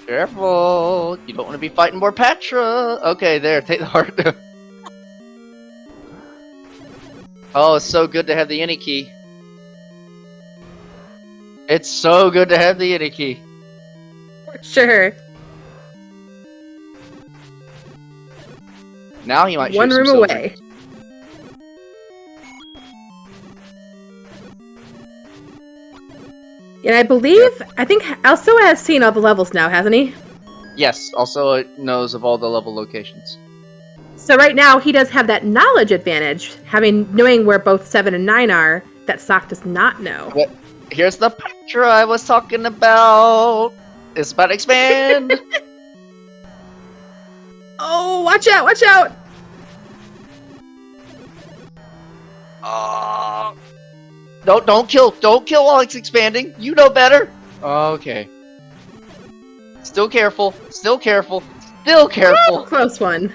Careful! You don't want to be fighting more Petra! Okay, there, take the heart. Oh, it's so good to have the any key. It's so good to have the any key. For sure. Now he might One shoot some room silver. away. And I think Alsoa has seen all the levels now, hasn't he? Yes, also it knows of all the level locations. So right now he does have that knowledge advantage, knowing where both 7 and 9 are, that Sock does not know. But here's the Petra I was talking about. It's about to expand. Oh, watch out, watch out! Don't kill while it's expanding. You know better. Okay. Still careful. Still careful. Still careful. Oh, close one.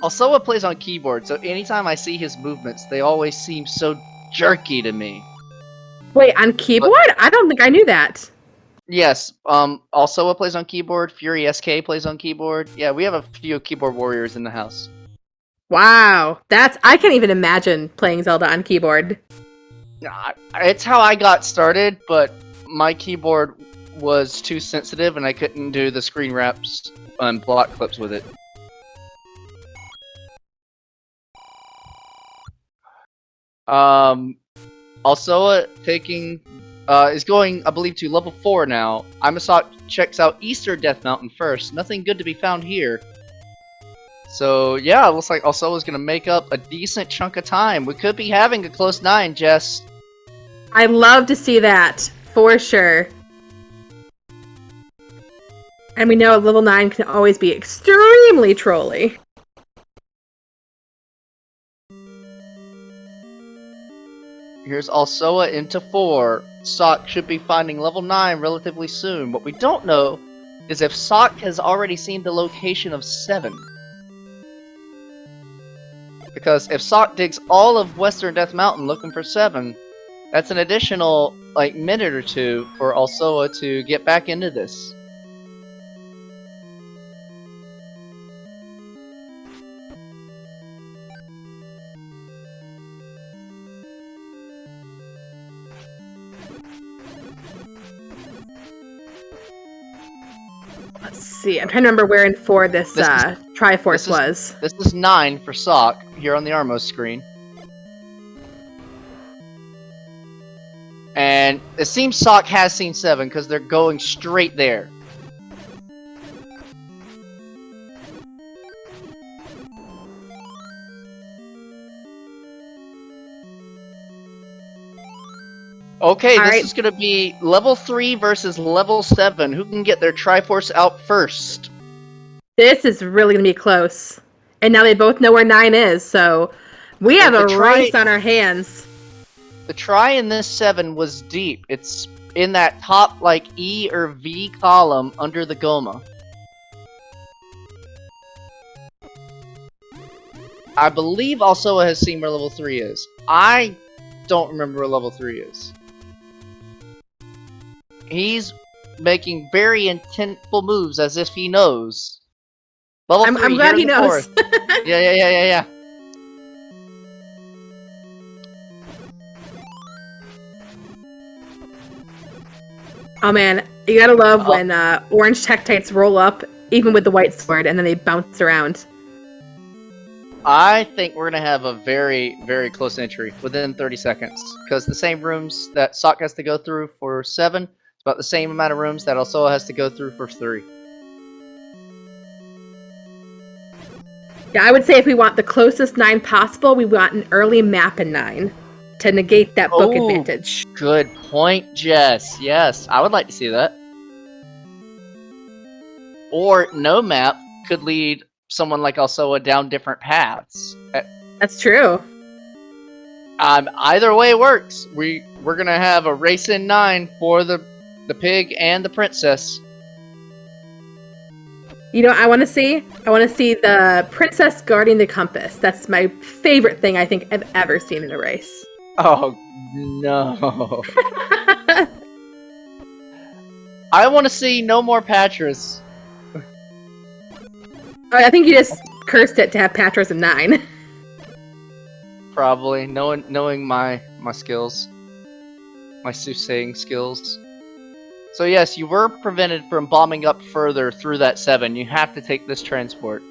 Alsoa plays on keyboard, so anytime I see his movements, they always seem so jerky to me. Wait, on keyboard? I don't think I knew that. Yes, Alsoa plays on keyboard, Fury SK plays on keyboard. Yeah, we have a few keyboard warriors in the house. Wow, I can't even imagine playing Zelda on keyboard. It's how I got started, but my keyboard was too sensitive and I couldn't do the screen wraps and block clips with it. Alsoa is going, I believe, to level 4 now. Imasock checks out Eastern Death Mountain first. Nothing good to be found here. So yeah, it looks like Alsoa's gonna make up a decent chunk of time. We could be having a close 9, Jess. I love to see that, for sure. And we know level 9 can always be extremely trolly. Here's Alsoa into 4. Sock should be finding level 9 relatively soon. What we don't know is if Sock has already seen the location of 7. Because if Sock digs all of Western Death Mountain looking for 7, that's an additional, minute or two for Alsoa to get back into this. Let's see, I'm trying to remember where in 4 this Triforce was. This is 9 for Sock, here on the Armos screen. And it seems Sock has seen 7, because they're going straight there. Okay, this is going to be level 3 versus level 7. Who can get their Triforce out first? This is really going to be close. And now they both know where 9 is, so we have a race on our hands. The try in this 7 was deep. It's in that top, E or V column under the Goma. I believe Alsoa has seen where level 3 is. I don't remember where level 3 is. He's making very intentful moves as if he knows. Level 3, I'm glad he knows. Yeah. Oh man, you gotta love when orange Tektites roll up, even with the white sword, and then they bounce around. I think we're going to have a very, very close entry within 30 seconds. Because the same rooms that Sock has to go through for 7, it's about the same amount of rooms that Alsoa has to go through for 3. Yeah, I would say if we want the closest 9 possible, we want an early map in 9 to negate that book advantage. Good point, Jess. Yes, I would like to see that. Or no map could lead someone like Alsoa down different paths. That's true. Either way works. We're gonna have a race in 9 for the pig and the princess. You know what I want to see? I want to see the princess guarding the compass. That's my favorite thing I think I've ever seen in a race. Oh, no. I want to see no more Patras. I think you just cursed it to have Patras and 9. Probably, knowing my skills. My soothsaying skills. So yes, you were prevented from bombing up further through that 7. You have to take this transport.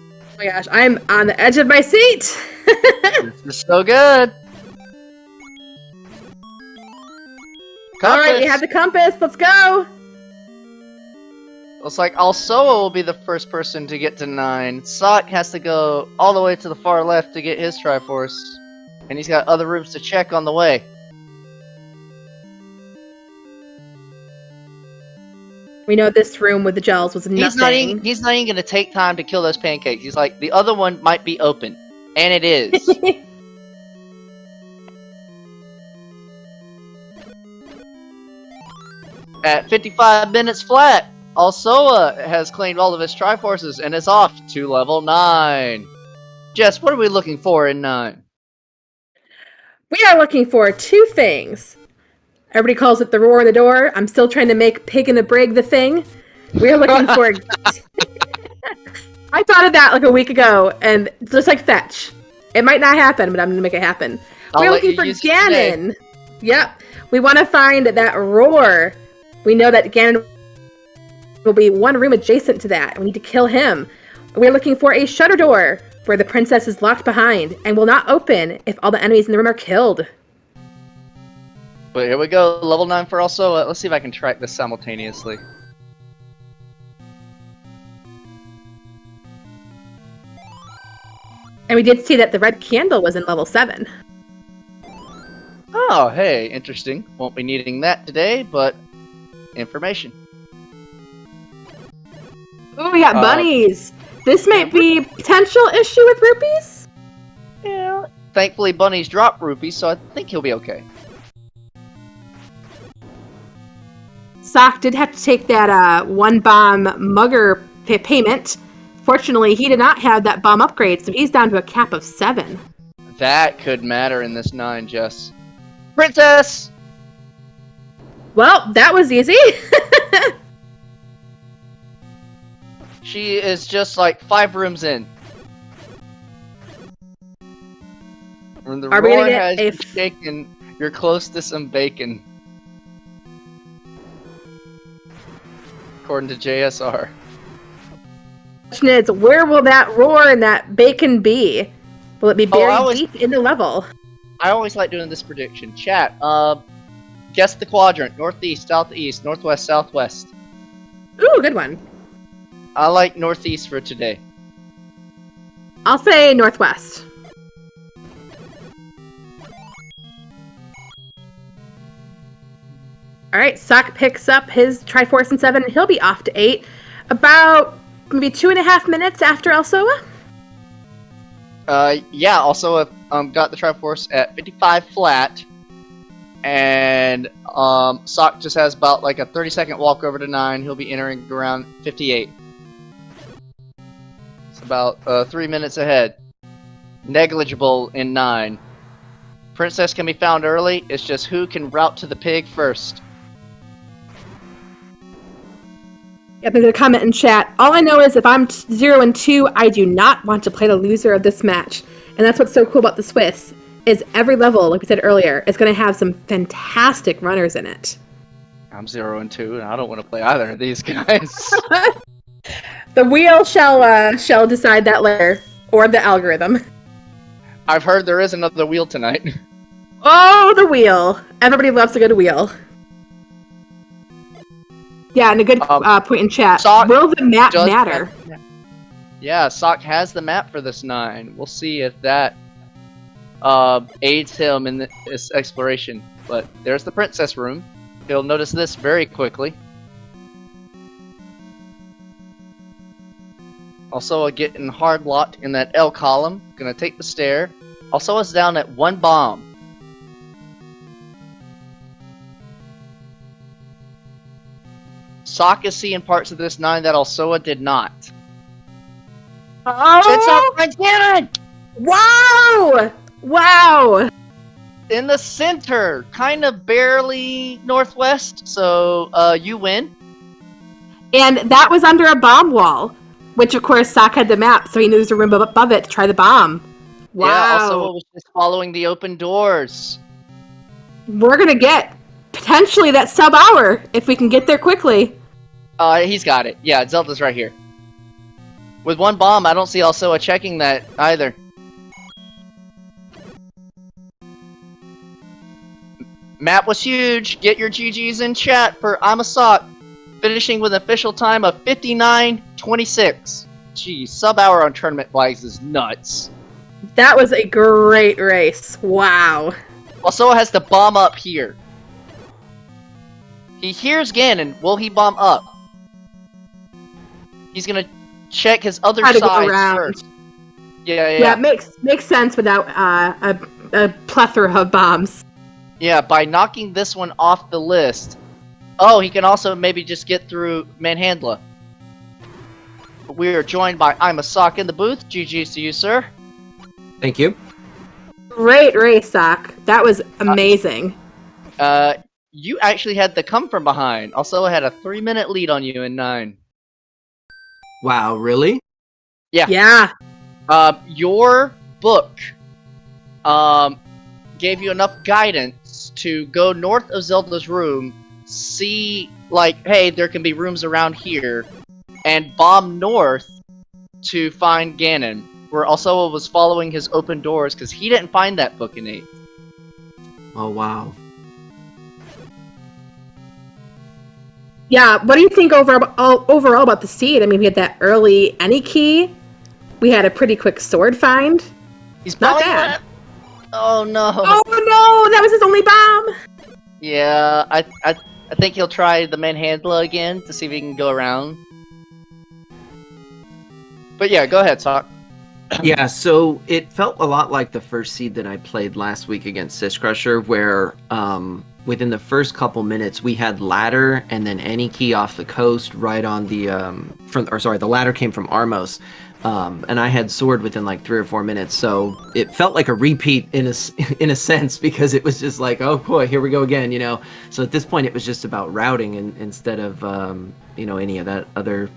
Oh my gosh, I'm on the edge of my seat! This is so good! Alright, we have the compass, let's go! Looks like alsoa will be the first person to get to 9. Sock has to go all the way to the far left to get his Triforce. And he's got other rooms to check on the way. We know this room with the gels was nothing. He's not even going to take time to kill those pancakes. He's like, the other one might be open. And it is. At 55 minutes flat, alsoa has claimed all of his Triforces and is off to level 9. Jess, what are we looking for in 9? We are looking for 2 things. Everybody calls it the roar in the door. I'm still trying to make Pig in the Brig the thing. We are looking for... I thought of that like a week ago, and just like Fetch. It might not happen, but I'm going to make it happen. We're looking for Ganon. Yep. We want to find that roar. We know that Ganon will be one room adjacent to that. We need to kill him. We're looking for a shutter door where the princess is locked behind and will not open if all the enemies in the room are killed. But here we go, level 9 for alsoa. Let's see if I can track this simultaneously. And we did see that the red candle was in level 7. Oh, hey, interesting. Won't be needing that today, but information. Oh, we got bunnies. This might be a potential issue with rupees. Yeah. Thankfully, bunnies drop rupees, so I think he'll be okay. Sock did have to take that 1 bomb mugger payment. Fortunately, he did not have that bomb upgrade, so he's down to a cap of 7. That could matter in this 9, Jess. Princess! Well, that was easy. She is just like 5 rooms in. When the Are we roar gonna has get you shaken, you're close to some bacon. According to JSR. Question is, where will that roar and that bacon be? Will it be buried deep in the level? I always like doing this prediction. Chat, guess the quadrant. Northeast, southeast, northwest, southwest. Ooh, good one. I like northeast for today. I'll say northwest. Alright, Sock picks up his Triforce in 7, and he'll be off to 8. About maybe 2.5 minutes after alsoa? Yeah, alsoa got the Triforce at 55 flat. And Sock just has about like a 30-second walk over to 9. He'll be entering around 58. It's about 3 minutes ahead. Negligible in 9. Princess can be found early. It's just who can route to the pig first. Yep, there's a comment in chat. All I know is if I'm 0 and 2, I do not want to play the loser of this match. And that's what's so cool about the Swiss, is every level, like we said earlier, is going to have some fantastic runners in it. I'm 0 and 2, and I don't want to play either of these guys. The wheel shall decide that later, or the algorithm. I've heard there is another wheel tonight. Oh, the wheel. Everybody loves a good wheel. Yeah, and a good point in chat. Sock will the map matter? Yeah, Sock has the map for this 9. We'll see if that aids him in this exploration. But there's the princess room. He'll notice this very quickly. Also, getting hard locked in that L column. Gonna take the stair. Also, it's down at 1 bomb. Sock is seeing parts of this 9 that Alsoa did not. Oh! It's up front cannon! Wow! Wow! In the center, kind of barely northwest, so you win. And that was under a bomb wall, which of course Sock had the map, so he knew there's a room above it to try the bomb. Wow. Yeah, Alsoa was just following the open doors. We're gonna get potentially that sub-hour if we can get there quickly. He's got it. Yeah, Zelda's right here. With 1 bomb, I don't see Alsoa checking that either. Map was huge. Get your GGs in chat for imasock, finishing with an official time of 59:26. Geez, sub-hour on tournament flags is nuts. That was a great race. Wow. Alsoa has to bomb up here. He hears Ganon. Will he bomb up? He's gonna check his other side first. Yeah. Makes sense without a plethora of bombs. Yeah, by knocking this one off the list. Oh, he can also maybe just get through Manhandla. We are joined by imasock in the booth. GG's to you, sir. Thank you. Great race, Sock. That was amazing. You actually had the come from behind. Also had a 3-minute lead on you in 9. Wow, really? Yeah. Yeah. Your book gave you enough guidance to go north of Zelda's room, see, like, hey, there can be rooms around here, and bomb north to find Ganon, where Alsoa was following his open doors, because he didn't find that book in 8. Oh, wow. Yeah, what do you think overall about the seed? I mean, we had that early any key. We had a pretty quick sword find. He's not bombing bad. Oh no! Oh no! That was his only bomb. Yeah, I think he'll try the Manhandla again to see if he can go around. But yeah, go ahead, Sock. Yeah, so it felt a lot like the first seed that I played last week against Sis Crusher, where within the first couple minutes we had ladder and then any key off the coast right on the the ladder came from Armos. And I had sword within like 3 or 4 minutes, so it felt like a repeat in a sense, because it was just like, oh boy, here we go again, you know. So at this point, it was just about routing instead of any of that other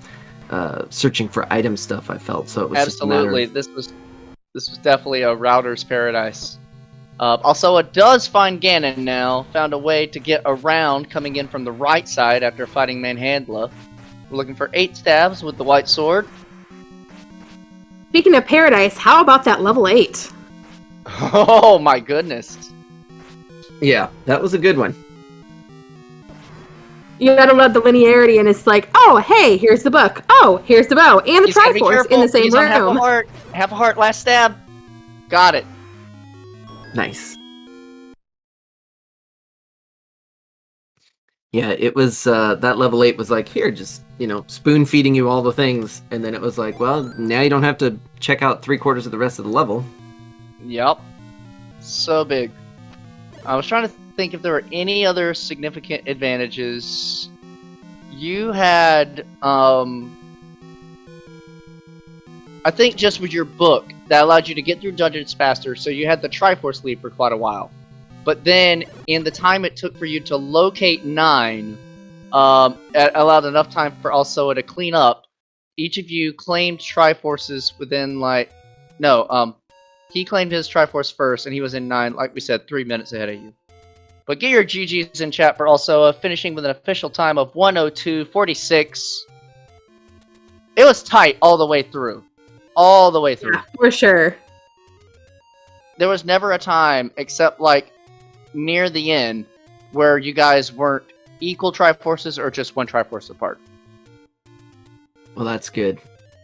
searching for item stuff. I felt so. It was absolutely just this was definitely a router's paradise. Alsoa does find Ganon now. Found a way to get around, coming in from the right side after fighting Manhandla. We're looking for 8 stabs with the white sword. Speaking of paradise, how about that level 8? Oh my goodness. Yeah, that was a good one. You gotta love the linearity, and it's like, oh, hey, here's the book. Oh, here's the bow. And the Triforce in the same room. Half a heart, last stab. Got it. Nice. Yeah, it was, that level 8 was like, here, just, spoon feeding you all the things. And then it was like, well, now you don't have to check out 3/4 of the rest of the level. Yep. So big. I was trying to think if there were any other significant advantages. You had, I think just with your book, that allowed you to get through dungeons faster, so you had the Triforce lead for quite a while. But then, in the time it took for you to locate 9, it allowed enough time for Alsoa to clean up. Each of you claimed Triforces within, he claimed his Triforce first, and he was in 9, like we said, 3 minutes ahead of you. But get your GGs in chat for Alsoa, finishing with an official time of 1:02:46. It was tight all the way through. All the way through. Yeah, for sure. There was never a time, except, near the end, where you guys weren't equal Triforces or just one Triforce apart. Well, that's good.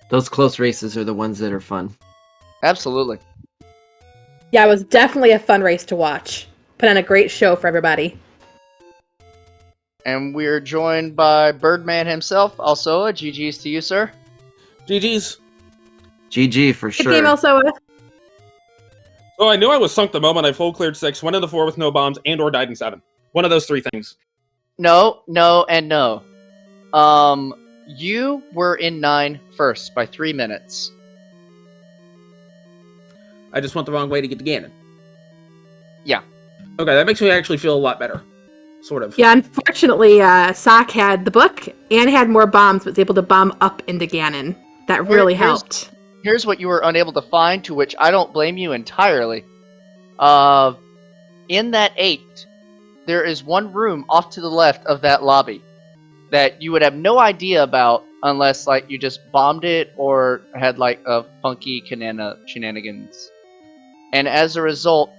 Those close races are the ones that are fun. Absolutely. Yeah, it was definitely a fun race to watch. Put on a great show for everybody. And we're joined by Birdman himself, Alsoa. GG's to you, sir. GG's. GG for Good sure. game, Alsoa. So I knew I was sunk the moment I full cleared 6, went into 4 with no bombs, and or died in 7. One of those 3 things. No, and no. You were in 9 first by 3 minutes. I just went the wrong way to get to Ganon. Yeah. Okay, that makes me actually feel a lot better. Sort of. Yeah, unfortunately, Sock had the book and had more bombs, but was able to bomb up into Ganon. That really helped. Here's what you were unable to find, to which I don't blame you entirely. In that 8, there is one room off to the left of that lobby that you would have no idea about unless, like, you just bombed it or had, like, a funky shenanigans. And as a result,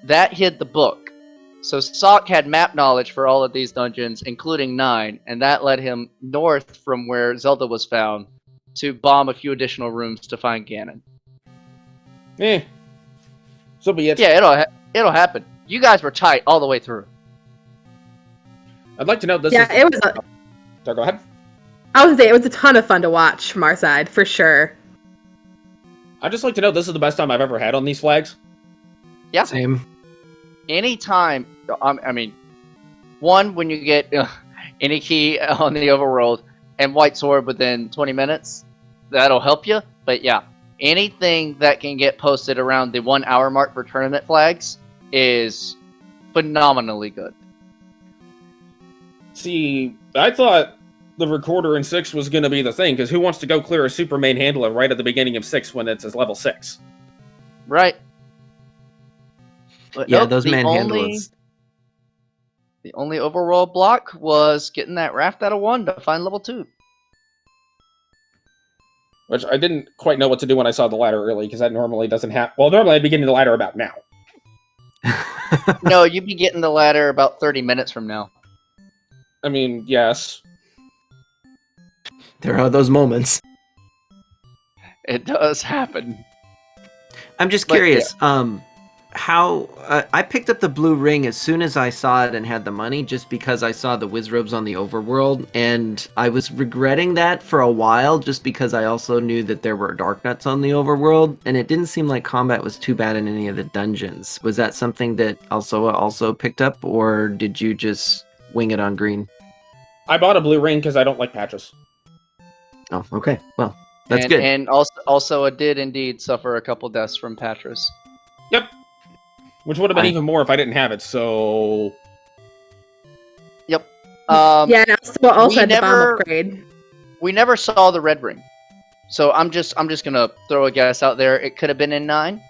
that hid the book. So Sock had map knowledge for all of these dungeons, including 9, and that led him north from where Zelda was found to bomb a few additional rooms to find Ganon. So be it. Yeah, it'll happen. You guys were tight all the way through. I'd like to know this. Yeah, it was. So go ahead. I was gonna say it was a ton of fun to watch from our side for sure. I'd just like to know this is the best time I've ever had on these flags. Yeah. Same. Anytime, I mean, one, when you get any key on the overworld and white sword within 20 minutes, that'll help you. But yeah, anything that can get posted around the 1 hour mark for tournament flags is phenomenally good. See, I thought the recorder in 6 was going to be the thing, because who wants to go clear a super main handler right at the beginning of 6 when it's level 6? Right. But Yeah, nope, those manhandles. The only overworld block was getting that raft out of 1 to find level 2. Which I didn't quite know what to do when I saw the ladder early, because that normally doesn't happen. Well, normally I'd be getting the ladder about now. No, you'd be getting the ladder about 30 minutes from now. I mean, yes. There are those moments. It does happen. I'm just But, curious. How I picked up the blue ring as soon as I saw it and had the money, just because I saw the whiz robes on the overworld, and I was regretting that for a while, just because I also knew that there were dark nuts on the overworld, and it didn't seem like combat was too bad in any of the dungeons. Was that something that alsoa also picked up, or did you just wing it on green? I bought a blue ring because I don't like patches. Oh, okay. Well, that's good. And also it did indeed suffer a couple deaths from Patras. Yep. Which would have been even more if I didn't have it, so... Yep. Yeah, and also had the bomb never- upgrade. We never saw the red ring. So I'm just gonna throw a guess out there. It could have been in 9.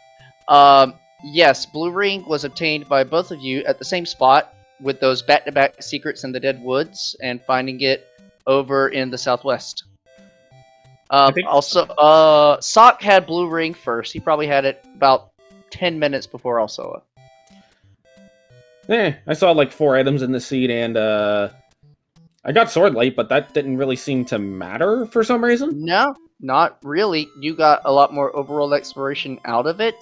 Yes, blue ring was obtained by both of you at the same spot with those back-to-back secrets in the Dead Woods and finding it over in the southwest. Also, Sock had blue ring first. He probably had it about 10 minutes before alsoa. I saw like 4 items in the seed, and I got sword late, but that didn't really seem to matter for some reason. No, not really. You got a lot more overworld exploration out of it,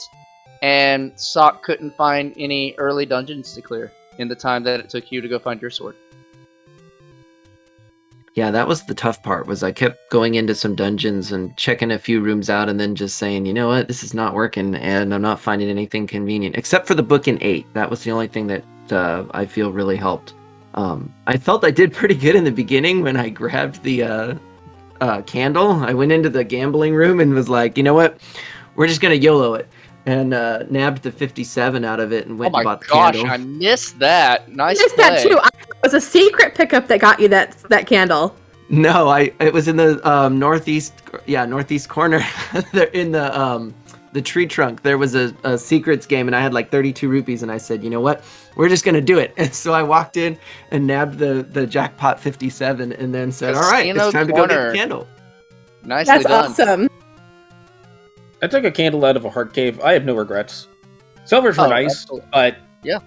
and Sock couldn't find any early dungeons to clear in the time that it took you to go find your sword. Yeah, that was the tough part, was I kept going into some dungeons and checking a few rooms out and then just saying, you know what, this is not working, and I'm not finding anything convenient. Except for the book in 8. That was the only thing that I feel really helped. I felt I did pretty good in the beginning when I grabbed the candle. I went into the gambling room and was like, you know what, we're just going to YOLO it. And nabbed the 57 out of it and went and bought the candle. Oh my gosh, I missed that. Nice I missed play. that too. It was a secret pickup that got you that candle. No, it was in the northeast corner. There in the tree trunk. There was a secrets game, and I had like 32 rupees, and I said, you know what, we're just gonna do it. And so I walked in and nabbed the jackpot 57, and then said, all right, it's time to go get the candle. Nicely That's done. awesome. I took a candle out of a heart cave. I have no regrets. Silvers were nice, absolutely. but Yeah.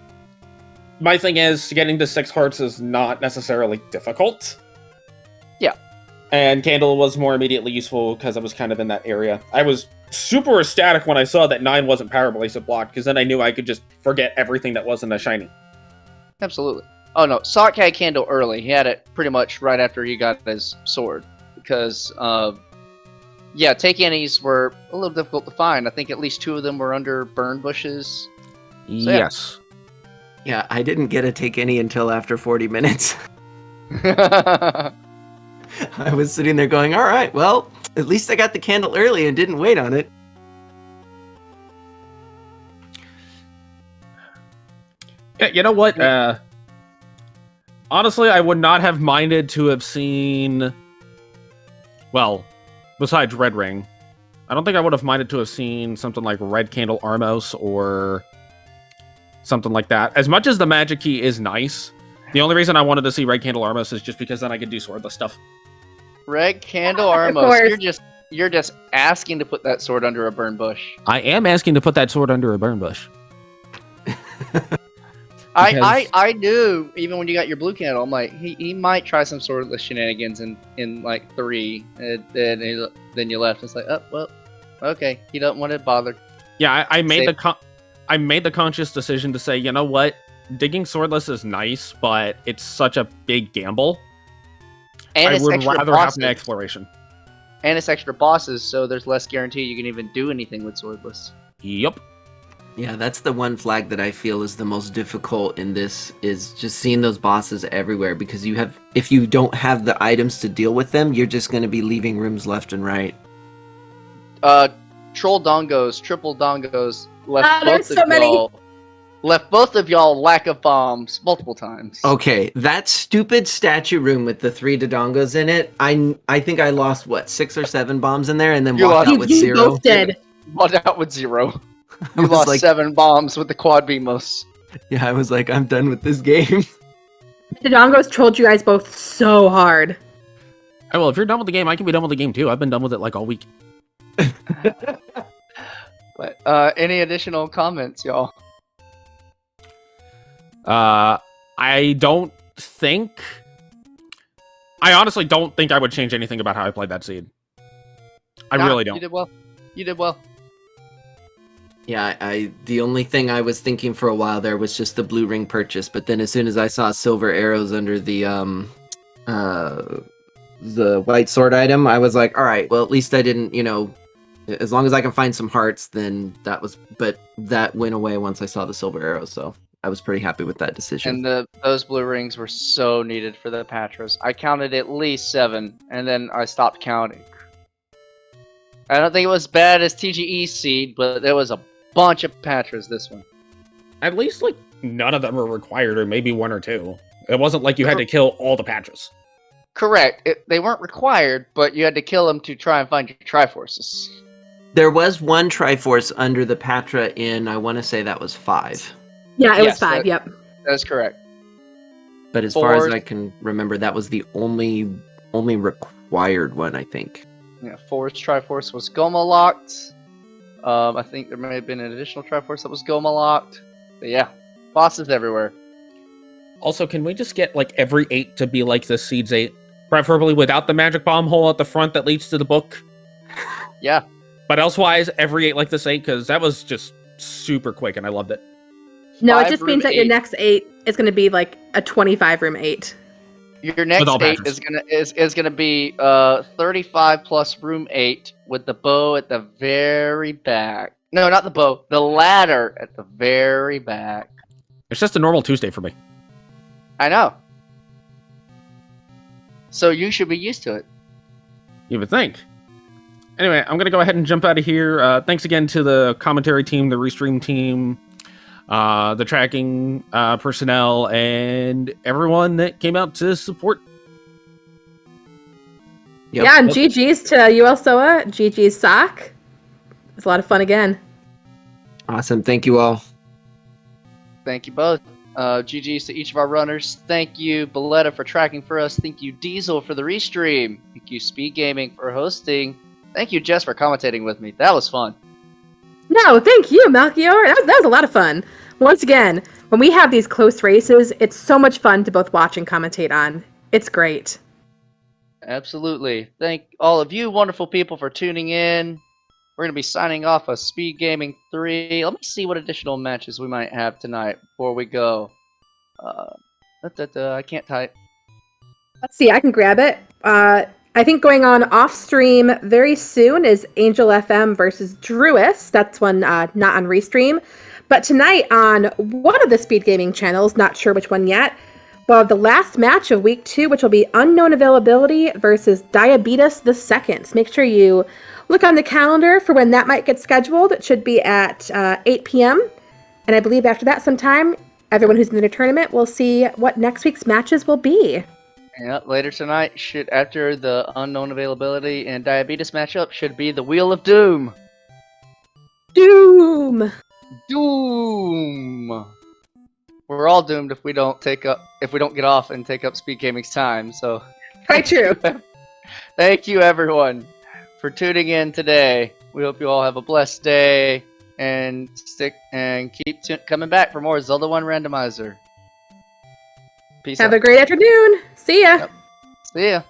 My thing is, getting to 6 hearts is not necessarily difficult. Yeah. And candle was more immediately useful because I was kind of in that area. I was super ecstatic when I saw that 9 wasn't power blasted blocked, because then I knew I could just forget everything that wasn't a shiny. Absolutely. Oh no, Sock had candle early. He had it pretty much right after he got his sword, because yeah, take annies were a little difficult to find. I think at least 2 of them were under burn bushes. yeah. Yes. Yeah, I didn't get a take any until after 40 minutes. I was sitting there going, all right, well, at least I got the candle early and didn't wait on it. Yeah, you know what? Honestly, I would not have minded to have seen... Well, besides Red Ring, I don't think I would have minded to have seen something like Red Candle Armos or something like that. As much as the magic key is nice, the only reason I wanted to see Red Candle Armos is just because then I could do swordless stuff. Red Candle Armos, course. you're just asking to put that sword under a burn bush. I am asking to put that sword under a burn bush. I knew even when you got your blue candle, I'm like, he might try some swordless shenanigans in like 3, and then you left. It's like, oh well, okay, you don't want to bother. Yeah, I made the conscious decision to say, you know what, digging swordless is nice, but it's such a big gamble. And I it's would extra rather bosses. have an exploration. And it's extra bosses, so there's less guarantee you can even do anything with swordless. Yep. Yeah, that's the one flag that I feel is the most difficult in this, is just seeing those bosses everywhere, because if you don't have the items to deal with them, you're just going to be leaving rooms left and right. Troll dongos, triple dongos left there's both so of many. y'all. Left both of y'all lack of bombs multiple times. Okay, that stupid statue room with the 3 dodongos in it, I think I lost, 6 or 7 bombs in there, and then You walked lost- out with You 0. both did. One out with 0. I You was lost like, 7 bombs with the quad beamos. yeah, I was like, I'm done with this game. The Dongos trolled you guys both so hard. Oh, well, if you're done with the game, I can be done with the game too. I've been done with it like all week. But any additional comments, y'all? I honestly don't think I would change anything about how I played that seed. I Nah, really don't. You did well. You did well. Yeah, the only thing I was thinking for a while there was just the blue ring purchase, but then as soon as I saw silver arrows under the white sword item, I was like, all right, well, at least I didn't, as long as I can find some hearts, then but that went away once I saw the silver arrows, so I was pretty happy with that decision. And those blue rings were so needed for the Patras. I counted at least 7, and then I stopped counting. I don't think it was bad as TGE seed, but there was a bunch of Patras this one. At least, none of them were required, or maybe 1 or 2. It wasn't like you had to kill all the Patras. Correct. They weren't required, but you had to kill them to try and find your Triforces. There was one Triforce under the Patra in, I want to say that was 5. Yeah, it was Yes, 5, yep. That's correct. But as far as 4's I can remember, that was the only required one, I think. Yeah, 4's Triforce was Goma locked. I think there may have been an additional Triforce that was Goma locked. But yeah, bosses everywhere. Also, can we just get, every 8 to be like the Seeds 8? Preferably without the magic bomb hole at the front that leads to the book. Yeah. But elsewise, every 8 like this 8, because that was just super quick, and I loved it. No, it 5 just room means that your 8. next 8 is going to be like a 25-room 8. Your next all 8 Patras. is gonna be 35 plus room 8 with the bow at the very back. No, not the bow. The ladder at the very back. It's just a normal Tuesday for me. I know. So you should be used to it. You would think. Anyway, I'm going to go ahead and jump out of here. Thanks again to the commentary team, the restream team, the tracking personnel, and everyone that came out to support. Yep. Yeah, and GG's to alsoa, GG's sock. It was a lot of fun again. Awesome. Thank you all. Thank you both. GG's to each of our runners. Thank you, Belletta, for tracking for us. Thank you, Diesel, for the restream. Thank you, SpeedGaming, for hosting. Thank you, Jess, for commentating with me. That was fun. No, thank you, Melchior. That was a lot of fun. Once again, when we have these close races, it's so much fun to both watch and commentate on. It's great. Absolutely. Thank all of you wonderful people for tuning in. We're going to be signing off a Speed Gaming 3. Let me see what additional matches we might have tonight before we go. I can't type. Let's see, I can grab it. I think going on off stream very soon is Angel FM versus Druis. That's one not on Restream. But tonight on one of the Speed Gaming channels, not sure which one yet, We'll have the last match of week 2, which will be unknown availability versus Diabetes the Second. So make sure you look on the calendar for when that might get scheduled. It should be at 8 p.m. And I believe after that sometime, everyone who's in the tournament will see what next week's matches will be. Yeah, later tonight, after the unknown availability and diabetes matchup, should be the Wheel of Doom. Doom! Doom! We're all doomed if we don't get off and take up SpeedGaming's time. So, Quite true. Thank you, everyone, for tuning in today. We hope you all have a blessed day and keep coming back for more Zelda 1 Randomizer. Peace out. Have a great afternoon. See ya. Yep. See ya.